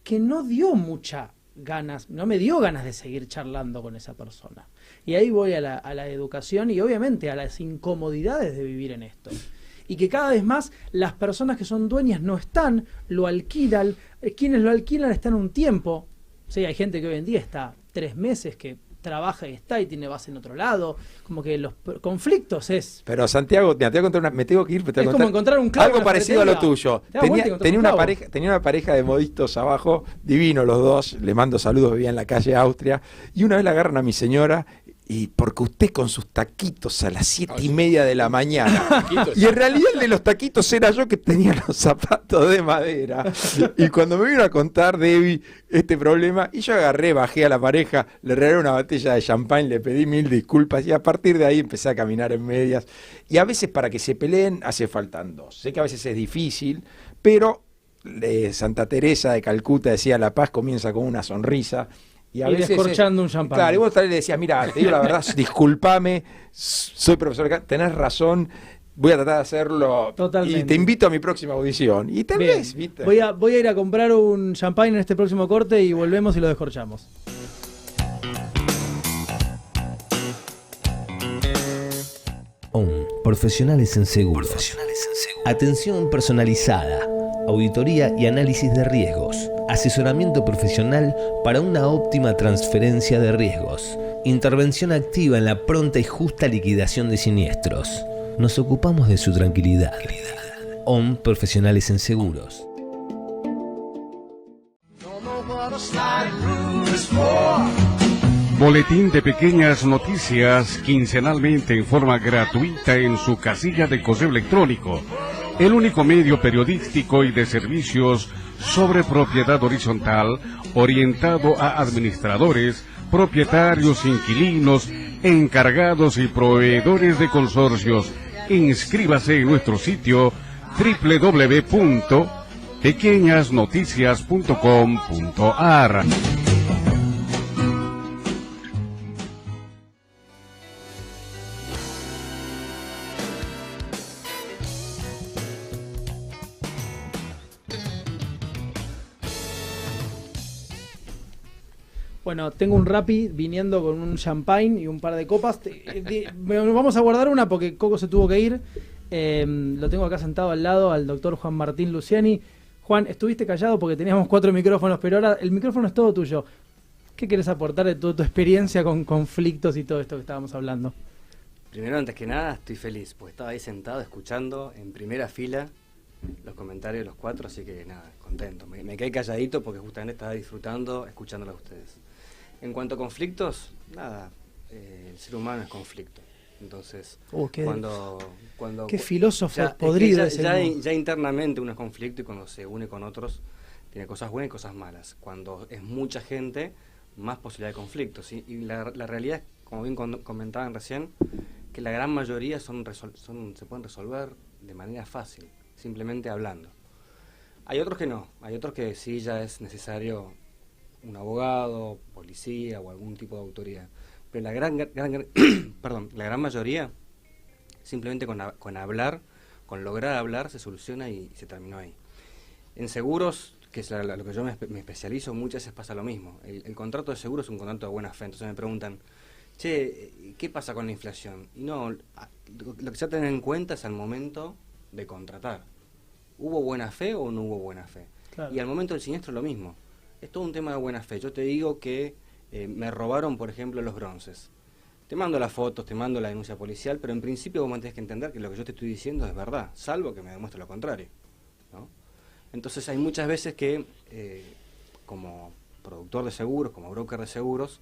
que no me dio ganas de seguir charlando con esa persona. Y ahí voy a la educación y obviamente a las incomodidades de vivir en esto. Y que cada vez más las personas que son dueñas no están, lo alquilan, quienes lo alquilan están un tiempo. Sí, hay gente que hoy en día está 3 meses, que trabaja y está y tiene base en otro lado, como que los conflictos es... Pero Santiago, te voy a contar me tengo que ir, pero te voy a como encontrar un clavo algo en la parecido a lo ferretería. tuyo. Te das vuelta y encontrás un clavo. Tenía una pareja de modistos abajo, divinos los dos, le mando saludos, vivía en la calle Austria, y una vez la agarran a mi señora Y porque usted con sus taquitos a las 7:30 de la mañana. Taquitos. Y en realidad el de los taquitos era yo, que tenía los zapatos de madera. Y cuando me vino a contar Debbie este problema, y yo agarré, bajé a la pareja, le regalé una botella de champán, le pedí 1000 disculpas, y a partir de ahí empecé a caminar en medias. Y a veces para que se peleen hace faltan dos. Sé que a veces es difícil, pero Santa Teresa de Calcuta decía: la paz comienza con una sonrisa. Y a veces descorchando un champán. Claro, y vos tal vez le decías: mira, te digo la verdad, discúlpame, soy profesor acá, tenés razón, voy a tratar de hacerlo. Totalmente. Y te invito a mi próxima audición. Y tal Bien. vez, ¿viste? Voy a ir a comprar un champán en este próximo corte y volvemos y lo descorchamos. Profesionales en seguros. Atención personalizada, auditoría y análisis de riesgos, asesoramiento profesional para una óptima transferencia de riesgos, intervención activa en la pronta y justa liquidación de siniestros. Nos ocupamos de su tranquilidad. OM Profesionales en Seguros. Boletín de pequeñas noticias quincenalmente en forma gratuita en su casilla de correo electrónico. El único medio periodístico y de servicios sobre propiedad horizontal orientado a administradores, propietarios, inquilinos, encargados y proveedores de consorcios. Inscríbase en nuestro sitio www.pequeñasnoticias.com.ar. Bueno, tengo un Rappi viniendo con un champagne y un par de copas. Vamos a guardar una porque Coco se tuvo que ir. Lo tengo acá sentado al lado al doctor Juan Martín Luciani. Juan, estuviste callado porque teníamos 4 micrófonos, pero ahora el micrófono es todo tuyo. ¿Qué querés aportar de toda tu experiencia con conflictos y todo esto que estábamos hablando? Primero, antes que nada, estoy feliz, porque estaba ahí sentado escuchando en primera fila los comentarios de los 4, así que nada, contento. Me quedé calladito porque justamente estaba disfrutando escuchándolos a ustedes. En cuanto a conflictos, nada, el ser humano es conflicto. Entonces, qué filósofo ya, podrido es que ese. ya internamente uno es conflicto, y cuando se une con otros tiene cosas buenas y cosas malas. Cuando es mucha gente, más posibilidad de conflictos, ¿sí? Y la realidad es, como bien comentaban recién, que la gran mayoría se pueden resolver de manera fácil, simplemente hablando. Hay otros que no, hay otros que sí ya es necesario un abogado, policía o algún tipo de autoridad. Pero la gran mayoría, simplemente con hablar, con lograr hablar, se soluciona y se terminó ahí. En seguros, que es lo que yo me especializo, muchas veces pasa lo mismo. El contrato de seguro es un contrato de buena fe. Entonces me preguntan: che, ¿qué pasa con la inflación? Y no, lo que se ha de tener en cuenta es al momento de contratar. ¿Hubo buena fe o no hubo buena fe? Claro. Y al momento del siniestro lo mismo. Es todo un tema de buena fe. Yo te digo que me robaron, por ejemplo, los bronces. Te mando las fotos, te mando la denuncia policial, pero en principio vos tenés que entender que lo que yo te estoy diciendo es verdad, salvo que me demuestre lo contrario, ¿no? Entonces hay muchas veces que, como productor de seguros, como broker de seguros,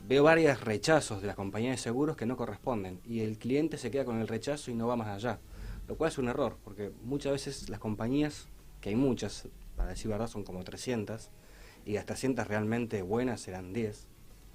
veo varios rechazos de las compañías de seguros que no corresponden, y el cliente se queda con el rechazo y no va más allá, lo cual es un error, porque muchas veces las compañías, que hay muchas, para decir verdad son como 300, y las 300 realmente buenas serán 10,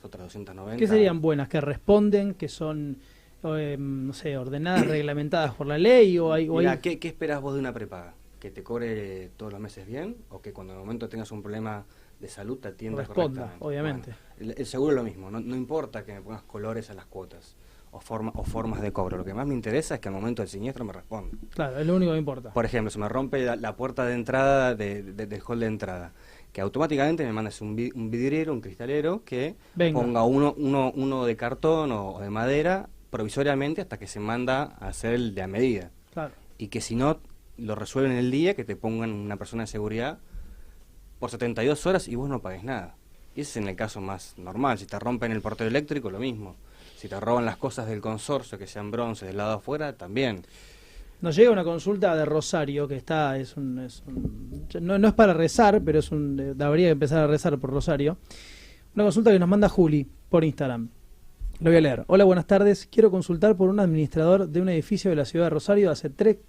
otras 290. ¿Qué serían buenas? ¿Que responden? ¿Que son, no sé, ordenadas, reglamentadas por la ley? Mira, ¿qué esperas vos de una prepaga? ¿Que te cobre todos los meses bien? ¿O que cuando en el momento tengas un problema de salud te atienda correctamente? Obviamente. Bueno, el seguro es lo mismo, no importa que me pongas colores a las cuotas o formas de cobro. Lo que más me interesa es que al momento del siniestro me responda. Claro, es lo único que importa. Por ejemplo, se me rompe la puerta de entrada del hall de entrada, que automáticamente me mandes un vidriero, un cristalero, que ponga uno de cartón o de madera provisoriamente hasta que se manda a hacer el de a medida. Claro. Y que si no lo resuelven el día, que te pongan una persona de seguridad por 72 horas y vos no pagues nada. Y ese es en el caso más normal. Si te rompen el portero eléctrico, lo mismo. Si te roban las cosas del consorcio, que sean bronce del lado afuera, también. Nos llega una consulta de Rosario que está, no es para rezar, pero habría que empezar a rezar por Rosario. Una consulta que nos manda Juli por Instagram. Lo voy a leer. Hola, buenas tardes. Quiero consultar por un administrador de un edificio de la ciudad de Rosario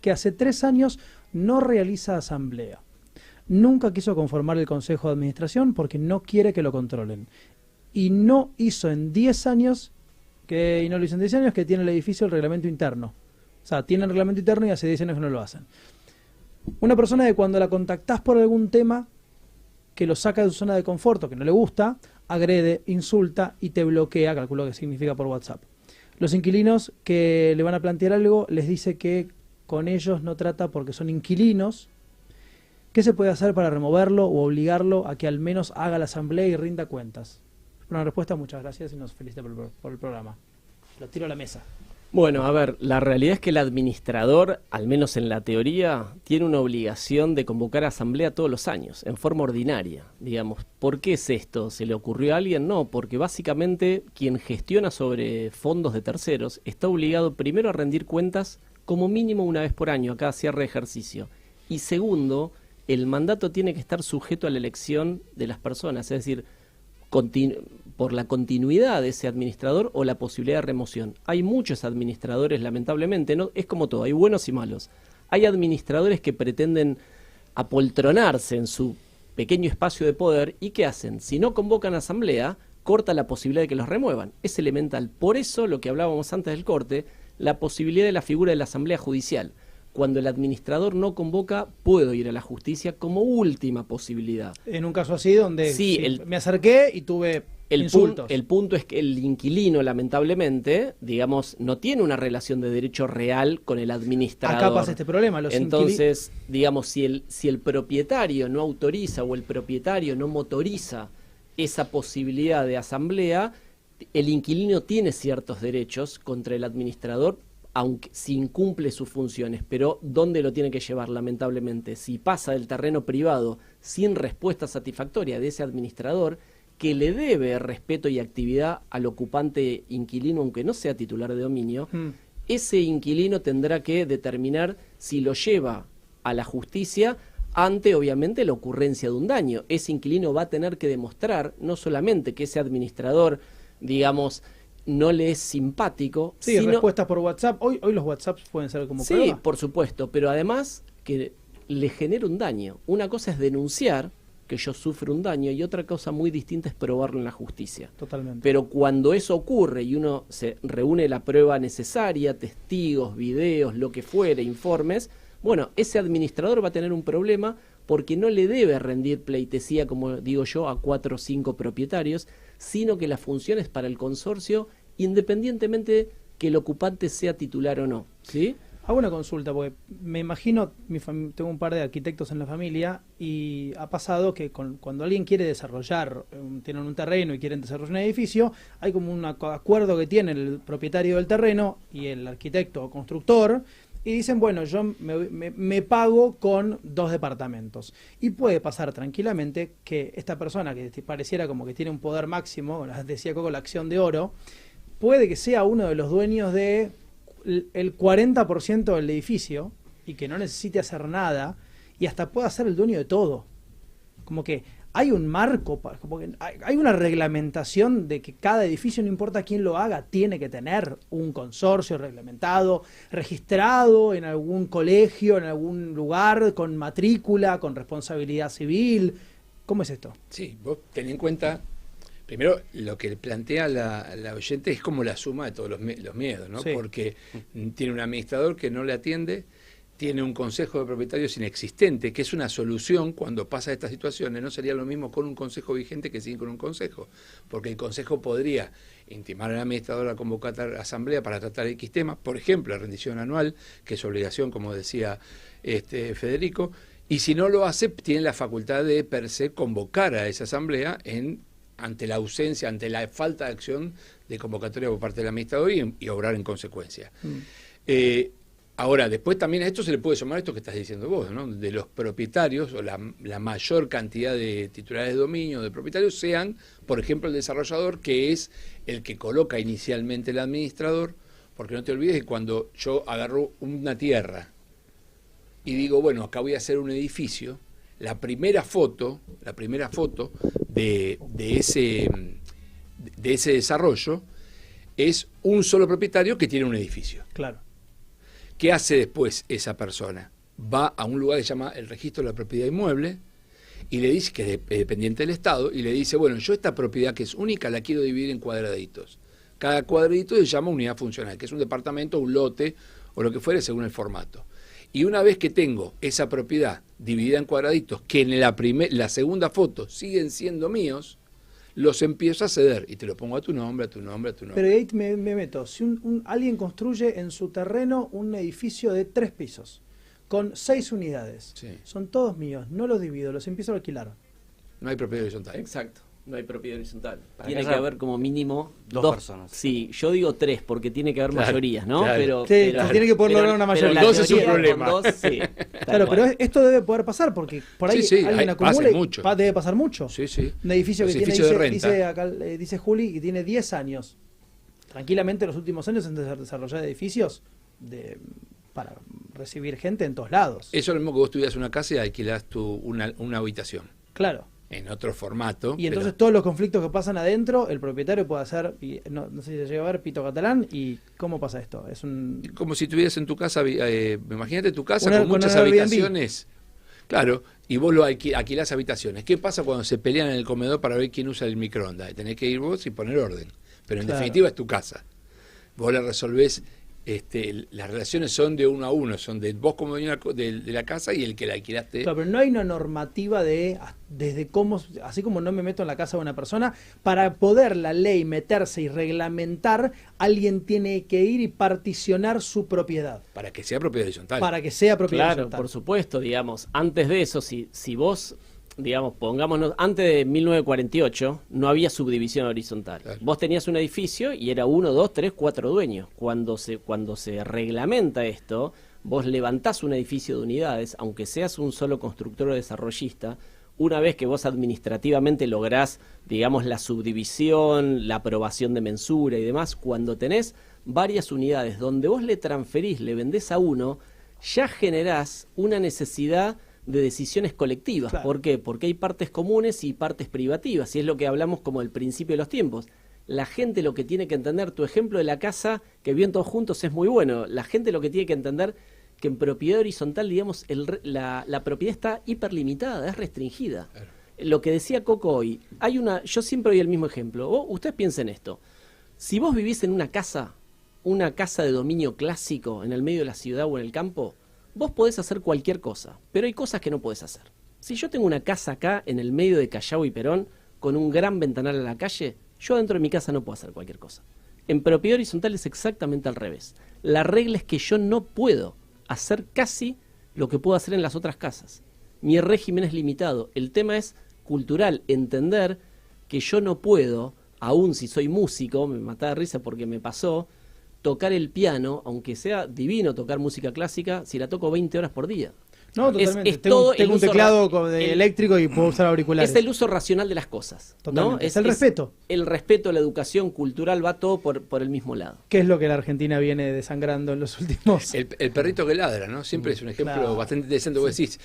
que hace 3 años no realiza asamblea. Nunca quiso conformar el consejo de administración porque no quiere que lo controlen. Y no hizo en 10 años que tiene el edificio el reglamento interno. O sea, tiene el reglamento interno y hace 10 años que no lo hacen. Una persona que cuando la contactás por algún tema que lo saca de su zona de confort o que no le gusta, agrede, insulta y te bloquea, calculo que significa por WhatsApp. Los inquilinos que le van a plantear algo, les dice que con ellos no trata porque son inquilinos. ¿Qué se puede hacer para removerlo o obligarlo a que al menos haga la asamblea y rinda cuentas? Una respuesta, muchas gracias y nos felicita por el programa. Lo tiro a la mesa. Bueno, a ver, la realidad es que el administrador, al menos en la teoría, tiene una obligación de convocar asamblea todos los años, en forma ordinaria, digamos. ¿Por qué es esto? ¿Se le ocurrió a alguien? No, porque básicamente quien gestiona sobre fondos de terceros está obligado primero a rendir cuentas como mínimo una vez por año a cada cierre de ejercicio. Y segundo, el mandato tiene que estar sujeto a la elección de las personas, es decir, por la continuidad de ese administrador o la posibilidad de remoción. Hay muchos administradores, lamentablemente, ¿no? Es como todo, hay buenos y malos. Hay administradores que pretenden apoltronarse en su pequeño espacio de poder y ¿qué hacen? Si no convocan asamblea, corta la posibilidad de que los remuevan. Es elemental. Por eso, lo que hablábamos antes del corte, la posibilidad de la figura de la asamblea judicial. Cuando el administrador no convoca, puedo ir a la justicia como última posibilidad. En un caso así, donde sí, me acerqué y tuve insultos. El punto es que el inquilino, lamentablemente, digamos, no tiene una relación de derecho real con el administrador. Acá pasa este problema. Entonces, digamos, si el propietario no autoriza o el propietario no motoriza esa posibilidad de asamblea, el inquilino tiene ciertos derechos contra el administrador, aunque si incumple sus funciones, pero ¿dónde lo tiene que llevar? Lamentablemente, si pasa del terreno privado sin respuesta satisfactoria de ese administrador, que le debe respeto y actividad al ocupante inquilino, aunque no sea titular de dominio, ese inquilino tendrá que determinar si lo lleva a la justicia ante, obviamente, la ocurrencia de un daño. Ese inquilino va a tener que demostrar no solamente que ese administrador, digamos, no le es simpático. Sí, sino respuestas por WhatsApp. Hoy los WhatsApps pueden ser como prueba. Sí, por supuesto, pero además que le genera un daño. Una cosa es denunciar que yo sufro un daño y otra cosa muy distinta es probarlo en la justicia. Totalmente. Pero cuando eso ocurre y uno se reúne la prueba necesaria, testigos, videos, lo que fuere, informes, bueno, ese administrador va a tener un problema porque no le debe rendir pleitesía, como digo yo, a 4 o 5 propietarios, sino que la función es para el consorcio, independientemente que el ocupante sea titular o no, ¿sí? Hago una consulta, porque me imagino, tengo un par de arquitectos en la familia, y ha pasado que cuando alguien quiere desarrollar, tienen un terreno y quieren desarrollar un edificio, hay como un acuerdo que tiene el propietario del terreno y el arquitecto o constructor, y dicen, bueno, yo me pago con 2 departamentos. Y puede pasar tranquilamente que esta persona, que pareciera como que tiene un poder máximo, decía Coco, la acción de oro, puede que sea uno de los dueños de el 40% del edificio y que no necesite hacer nada y hasta pueda ser el dueño de todo. Como que hay un marco, como que hay una reglamentación de que cada edificio, no importa quién lo haga, tiene que tener un consorcio reglamentado, registrado en algún colegio, en algún lugar, con matrícula, con responsabilidad civil. ¿Cómo es esto? Sí, vos ten en cuenta, primero, lo que plantea la oyente es como la suma de todos los miedos, ¿no? Sí. Porque tiene un administrador que no le atiende, tiene un consejo de propietarios inexistente, que es una solución cuando pasa estas situaciones. No sería lo mismo con un consejo vigente que sin con un consejo, porque el consejo podría intimar al administrador a convocar a asamblea para tratar X temas, por ejemplo, la rendición anual, que es obligación, como decía Federico, y si no lo hace, tiene la facultad de per se convocar a esa asamblea ante la ausencia, ante la falta de acción de convocatoria por parte del administrador y obrar en consecuencia. Ahora, después también a esto se le puede sumar esto que estás diciendo vos, ¿no? De los propietarios, o la mayor cantidad de titulares de dominio, de propietarios, sean, por ejemplo, el desarrollador, que es el que coloca inicialmente el administrador, porque no te olvides que cuando yo agarro una tierra y digo, bueno, acá voy a hacer un edificio, la primera foto de ese desarrollo es un solo propietario que tiene un edificio. Claro. ¿Qué hace después esa persona? Va a un lugar que se llama el registro de la propiedad inmueble y le dice, que es dependiente del Estado, y le dice, bueno, yo esta propiedad que es única la quiero dividir en cuadraditos. Cada cuadradito se llama unidad funcional, que es un departamento, un lote o lo que fuere según el formato. Y una vez que tengo esa propiedad dividida en cuadraditos, que en la segunda foto siguen siendo míos, los empiezo a ceder y te lo pongo a tu nombre, a tu nombre, a tu nombre. Pero ahí me meto. Si alguien construye en su terreno un edificio de 3 pisos, con 6 unidades, Sí. son todos míos, no los divido, los empiezo a alquilar. No hay propiedad horizontal. Exacto, no hay propiedad horizontal. Para Tiene que que haya haber como mínimo dos personas. Sí, yo digo 3 porque tiene que haber Claro, mayorías, ¿no? claro. Sí, tiene que poder lograr una mayoría. la Con 2 es un teoría, problema. con 2, sí, tal Claro, cual. pero esto debe poder pasar, porque por ahí Sí, sí, alguien pasa acumula y mucho. debe pasar mucho. Sí, sí. Un edificio Los que tiene, edificios de renta. dice, acá, dice Juli, que tiene 10 años. Tranquilamente los últimos años han desarrollado edificios para recibir gente en todos lados. Eso es lo mismo que vos tuvieras una casa y alquilás una habitación Claro. en otro formato. Y entonces pero todos los conflictos que pasan adentro, el propietario puede hacer, y no sé si se llega a ver, pito catalán, y ¿cómo pasa esto? Es un... como si tuvieras en tu casa, imagínate tu casa Una- con muchas con Airbnb. habitaciones. Claro, y vos lo alquilás habitaciones. ¿Qué pasa cuando se pelean en el comedor para ver quién usa el microondas? Tenés que ir vos y poner orden. Pero en Claro. definitiva es tu casa. Vos la resolvés, las relaciones son de uno a uno, son de vos como dueño de la casa y el que la alquilaste. Claro, pero no hay una normativa desde cómo, así como no me meto en la casa de una persona, para poder la ley meterse y reglamentar, alguien tiene que ir y particionar su propiedad, Para que sea propiedad horizontal. para que sea propiedad Claro, horizontal. por supuesto, digamos, antes de eso, si vos, digamos, pongámonos, antes de 1948 no había subdivisión horizontal. Claro. Vos tenías un edificio y era 1, 2, 3, 4 dueños. Cuando se reglamenta esto, vos levantás un edificio de unidades, aunque seas un solo constructor o desarrollista, una vez que vos administrativamente lográs, digamos, la subdivisión, la aprobación de mensura y demás, cuando tenés varias unidades donde vos le transferís, le vendés a uno, ya generás una necesidad de decisiones colectivas. Claro. ¿Por qué? Porque hay partes comunes y partes privativas, y es lo que hablamos como el principio de los tiempos. La gente lo que tiene que entender, tu ejemplo de la casa que viven todos juntos es muy bueno, la gente lo que tiene que entender que en propiedad horizontal, digamos, la propiedad está hiperlimitada, es restringida. Claro. Lo que decía Coco hoy, yo siempre doy el mismo ejemplo. Ustedes piensen esto, si vos vivís en una casa de dominio clásico en el medio de la ciudad o en el campo, vos podés hacer cualquier cosa, pero hay cosas que no podés hacer. Si yo tengo una casa acá en el medio de Callao y Perón, con un gran ventanal a la calle, yo dentro de mi casa no puedo hacer cualquier cosa. En propiedad horizontal es exactamente al revés. La regla es que yo no puedo hacer casi lo que puedo hacer en las otras casas. Mi régimen es limitado. El tema es cultural, entender que yo no puedo, aun si soy músico, me mataba de risa porque me pasó, tocar el piano, aunque sea divino tocar música clásica, si la toco 20 horas por día. No, totalmente. Es tengo todo el un uso teclado el- eléctrico y puedo usar auriculares. Es el uso racional de las cosas. ¿no? Totalmente. Es el respeto. El respeto, la educación cultural, va todo por el mismo lado. ¿Qué es lo que la Argentina viene desangrando en los últimos? El perrito que ladra, ¿no? Siempre es un ejemplo Claro. bastante interesante. Vos decís,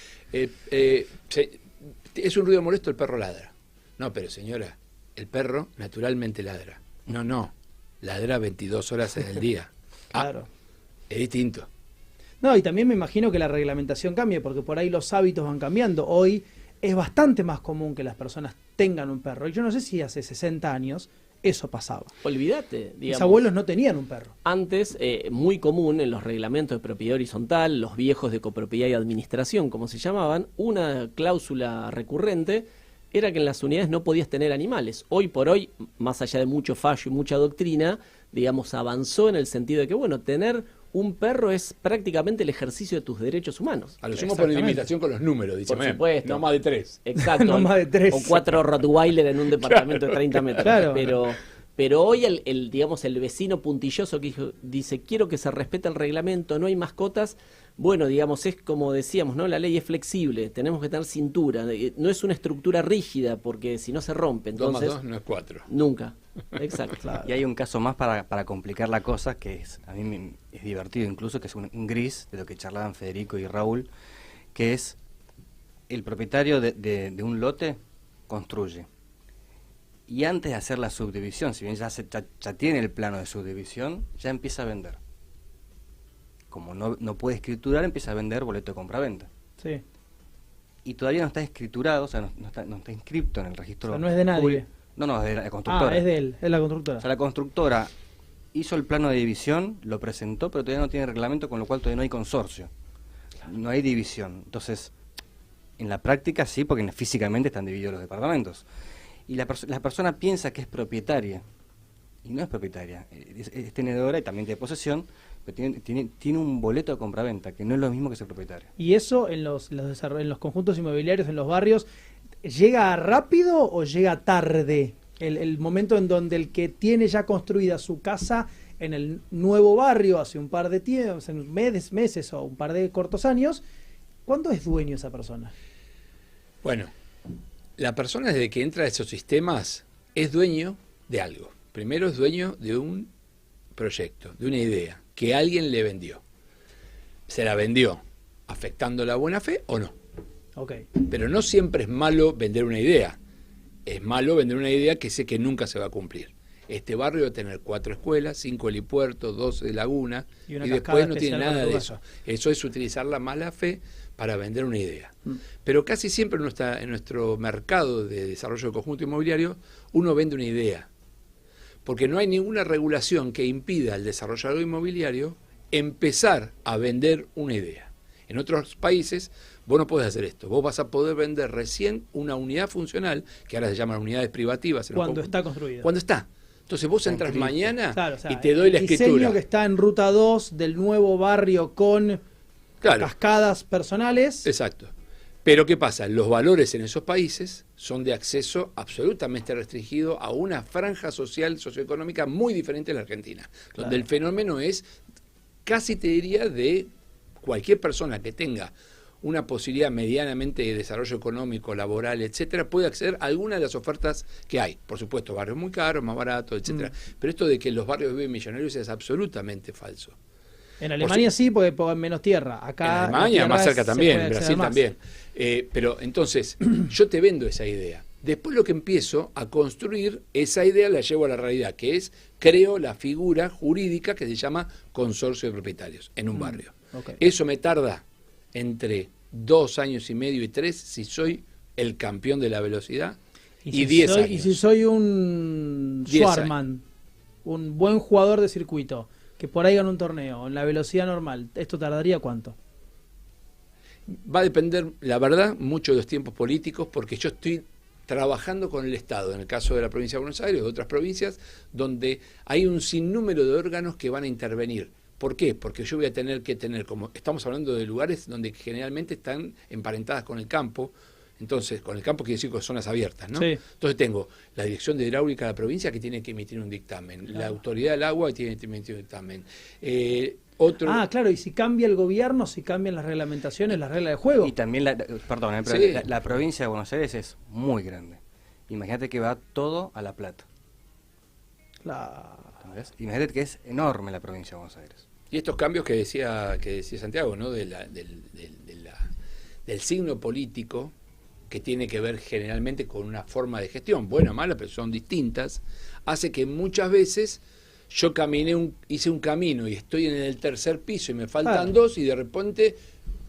es un ruido molesto, el perro ladra. No, pero señora, el perro naturalmente ladra. No, ladra 22 horas en el día. Claro. Es distinto. No, y también me imagino que la reglamentación cambie, porque por ahí los hábitos van cambiando. Hoy es bastante más común que las personas tengan un perro. Y yo no sé si hace 60 años eso pasaba. Olvídate, Mis digamos. abuelos no tenían un perro. Antes, muy común en los reglamentos de propiedad horizontal, los viejos de copropiedad y administración, como se llamaban, una cláusula recurrente era que en las unidades no podías tener animales. Hoy por hoy, más allá de mucho fallo y mucha doctrina, digamos, avanzó en el sentido de que, bueno, tener un perro es prácticamente el ejercicio de tus derechos humanos. A lo sumo ponen limitación con los números, dice. Por supuesto. No más de 3. Exacto. No más de 3. O 4 Rottweiler en un departamento de 30 metros. Claro. Pero hoy digamos, el vecino puntilloso que dice, quiero que se respete el reglamento, no hay mascotas, bueno, digamos, es como decíamos, ¿no? La ley es flexible, tenemos que tener cintura, no es una estructura rígida, porque si no se rompe, 2 más entonces... 2 no es 4. Nunca. Exacto. Y hay un caso más para complicar la cosa, que a mí es divertido incluso, que es un gris de lo que charlaban Federico y Raúl, que es el propietario de un lote construye. Y antes de hacer la subdivisión, si bien ya tiene el plano de subdivisión, ya empieza a vender. Como no puede escriturar, empieza a vender boleto de compra-venta. Sí. Y todavía no está escriturado, o sea, no está inscripto en el registro. O sea, no es de nadie. público. No, es de la constructora. Ah, es de él, es la constructora. O sea, la constructora hizo el plano de división, lo presentó, pero todavía no tiene reglamento, con lo cual todavía no hay consorcio. No hay división. Entonces, en la práctica sí, porque físicamente están divididos los departamentos. Y la persona piensa que es propietaria, y no es propietaria, es tenedora y también tiene posesión, pero tiene un boleto de compraventa, que no es lo mismo que ser propietario. ¿Y eso en los conjuntos inmobiliarios, en los barrios, llega rápido o llega tarde? El momento en donde el que tiene ya construida su casa en el nuevo barrio hace un par de tiempos, en meses o un par de cortos años, ¿cuándo es dueño esa persona? Bueno, la persona desde que entra a esos sistemas es dueño de algo. Primero es dueño de un proyecto, de una idea, que alguien le vendió. ¿Se la vendió afectando la buena fe o no? Okay. Pero no siempre es malo vender una idea. Es malo vender una idea que sé que nunca se va a cumplir. Este barrio va a tener 4 escuelas, 5 helipuertos, 12 lagunas, y después no tiene nada de eso. Eso es utilizar la mala fe para vender una idea. Pero casi siempre en nuestro mercado de desarrollo de conjunto inmobiliario, uno vende una idea. Porque no hay ninguna regulación que impida al desarrollador inmobiliario empezar a vender una idea. En otros países, vos no podés hacer esto. Vos vas a poder vender recién una unidad funcional, que ahora se llaman unidades privativas. Cuando está construida. Cuando está. Entonces vos entras mañana, claro, o sea, y te doy la escritura. El diseño que está en Ruta 2 del nuevo barrio con cascadas personales. Exacto. Pero ¿qué pasa? Los valores en esos países son de acceso absolutamente restringido a una franja social, socioeconómica muy diferente a la Argentina, donde el fenómeno es, casi te diría, de cualquier persona que tenga una posibilidad medianamente de desarrollo económico, laboral, etcétera, puede acceder a alguna de las ofertas que hay. Por supuesto, barrios muy caros, más baratos, etcétera. Pero esto de que los barrios viven millonarios es absolutamente falso. En Alemania sí, porque ponen menos tierra. Acá en Alemania, más cerca también, en Brasil también. Pero entonces, yo te vendo esa idea. Después lo que empiezo a construir, esa idea la llevo a la realidad, que es, creo la figura jurídica que se llama consorcio de propietarios en un barrio. Okay. Eso me tarda entre 2 años y medio y 3 si soy el campeón de la velocidad y 10 años. Y si soy un Schwarman, un buen jugador de circuito, que por ahí gana un torneo en la velocidad normal, ¿esto tardaría cuánto? Va a depender, la verdad, mucho de los tiempos políticos, porque yo estoy trabajando con el Estado, en el caso de la provincia de Buenos Aires o de otras provincias, donde hay un sinnúmero de órganos que van a intervenir. ¿Por qué? Porque yo voy a tener que tener, como estamos hablando de lugares donde generalmente están emparentadas con el campo, entonces, con el campo quiere decir con zonas abiertas, ¿no? Sí. Entonces tengo la Dirección de Hidráulica de la provincia que tiene que emitir un dictamen, claro. La Autoridad del Agua que tiene que emitir un dictamen. Claro, y si cambia el gobierno, si cambian las reglamentaciones, las reglas de juego. Y también, la provincia de Buenos Aires es muy grande. Imagínate que va todo a La Plata. Claro. ¿Entendés? Imagínate que es enorme la provincia de Buenos Aires. Y estos cambios que decía Santiago, ¿no? Del signo político, que tiene que ver generalmente con una forma de gestión, buena o mala, pero son distintas, hace que muchas veces yo hice un camino y estoy en el 3er piso y me faltan 2 y de repente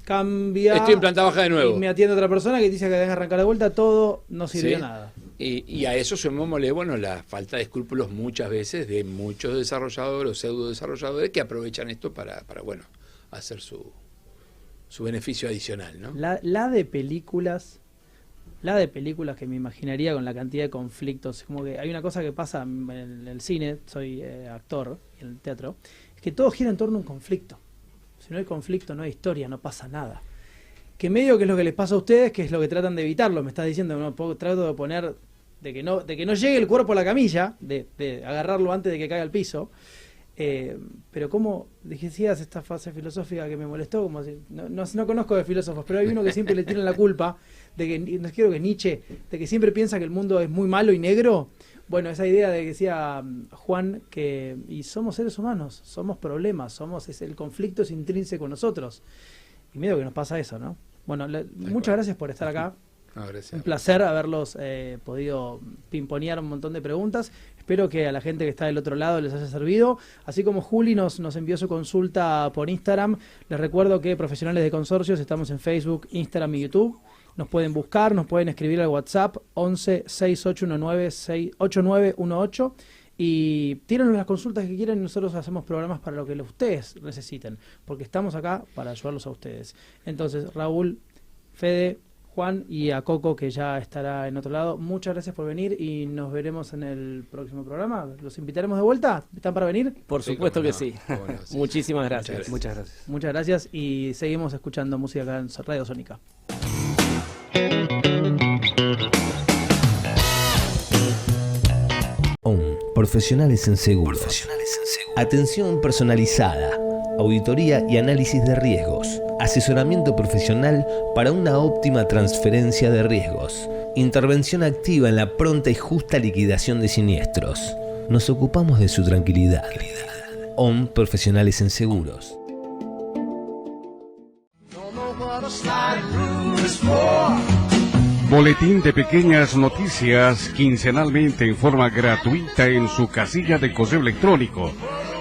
cambia, estoy en planta baja de nuevo. Y me atiende otra persona que dice que tenga que arrancar de vuelta, todo no sirve a nada. Y a eso sumémosle, la falta de escrúpulos muchas veces de muchos desarrolladores o pseudo desarrolladores que aprovechan esto para hacer su beneficio adicional, ¿no? La de películas que me imaginaría con la cantidad de conflictos, como que hay una cosa que pasa en el cine, soy actor en el teatro, es que todo gira en torno a un conflicto. Si no hay conflicto, no hay historia, no pasa nada. Que medio que es lo que les pasa a ustedes, que es lo que tratan de evitarlo, me estás diciendo, trato de poner, de que no llegue el cuerpo a la camilla, de agarrarlo antes de que caiga al piso. Pero como decías esta fase filosófica que me molestó, como si, no conozco de filósofos, pero hay uno que siempre le tiene la culpa de que, no quiero que es Nietzsche, de que siempre piensa que el mundo es muy malo y negro. Bueno, esa idea de que decía Juan, y somos seres humanos, somos problemas, el conflicto es intrínseco en nosotros. Y medio que nos pasa eso, ¿no? Bueno, muchas gracias por estar acá. No, gracias. Un placer haberlos podido pimponear un montón de preguntas. Espero que a la gente que está del otro lado les haya servido. Así como Juli nos envió su consulta por Instagram, les recuerdo que Profesionales de Consorcios estamos en Facebook, Instagram y YouTube. Nos pueden buscar, nos pueden escribir al WhatsApp 11 6819 8918 y tírenos las consultas que quieren. Nosotros hacemos programas para lo que ustedes necesiten, porque estamos acá para ayudarlos a ustedes. Entonces, Raúl, Fede, Juan y a Coco, que ya estará en otro lado, muchas gracias por venir y nos veremos en el próximo programa. ¿Los invitaremos de vuelta? ¿Están para venir? Por supuesto que sí. Bueno, sí. Muchísimas gracias. Muchas gracias. Muchas gracias y seguimos escuchando música acá en Radio Sónica. Profesionales en seguros. Atención personalizada, auditoría y análisis de riesgos, asesoramiento profesional para una óptima transferencia de riesgos, intervención activa en la pronta y justa liquidación de siniestros. Nos ocupamos de su tranquilidad. ON Profesionales en Seguros. Boletín de pequeñas noticias quincenalmente en forma gratuita en su casilla de correo electrónico.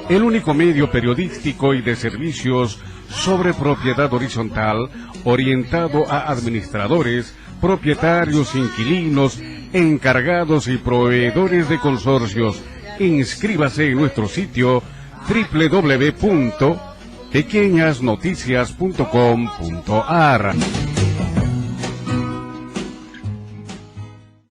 El único medio periodístico y de servicios sobre propiedad horizontal orientado a administradores, propietarios, inquilinos, encargados y proveedores de consorcios. Inscríbase en nuestro sitio www.pequeñasnoticias.com.ar.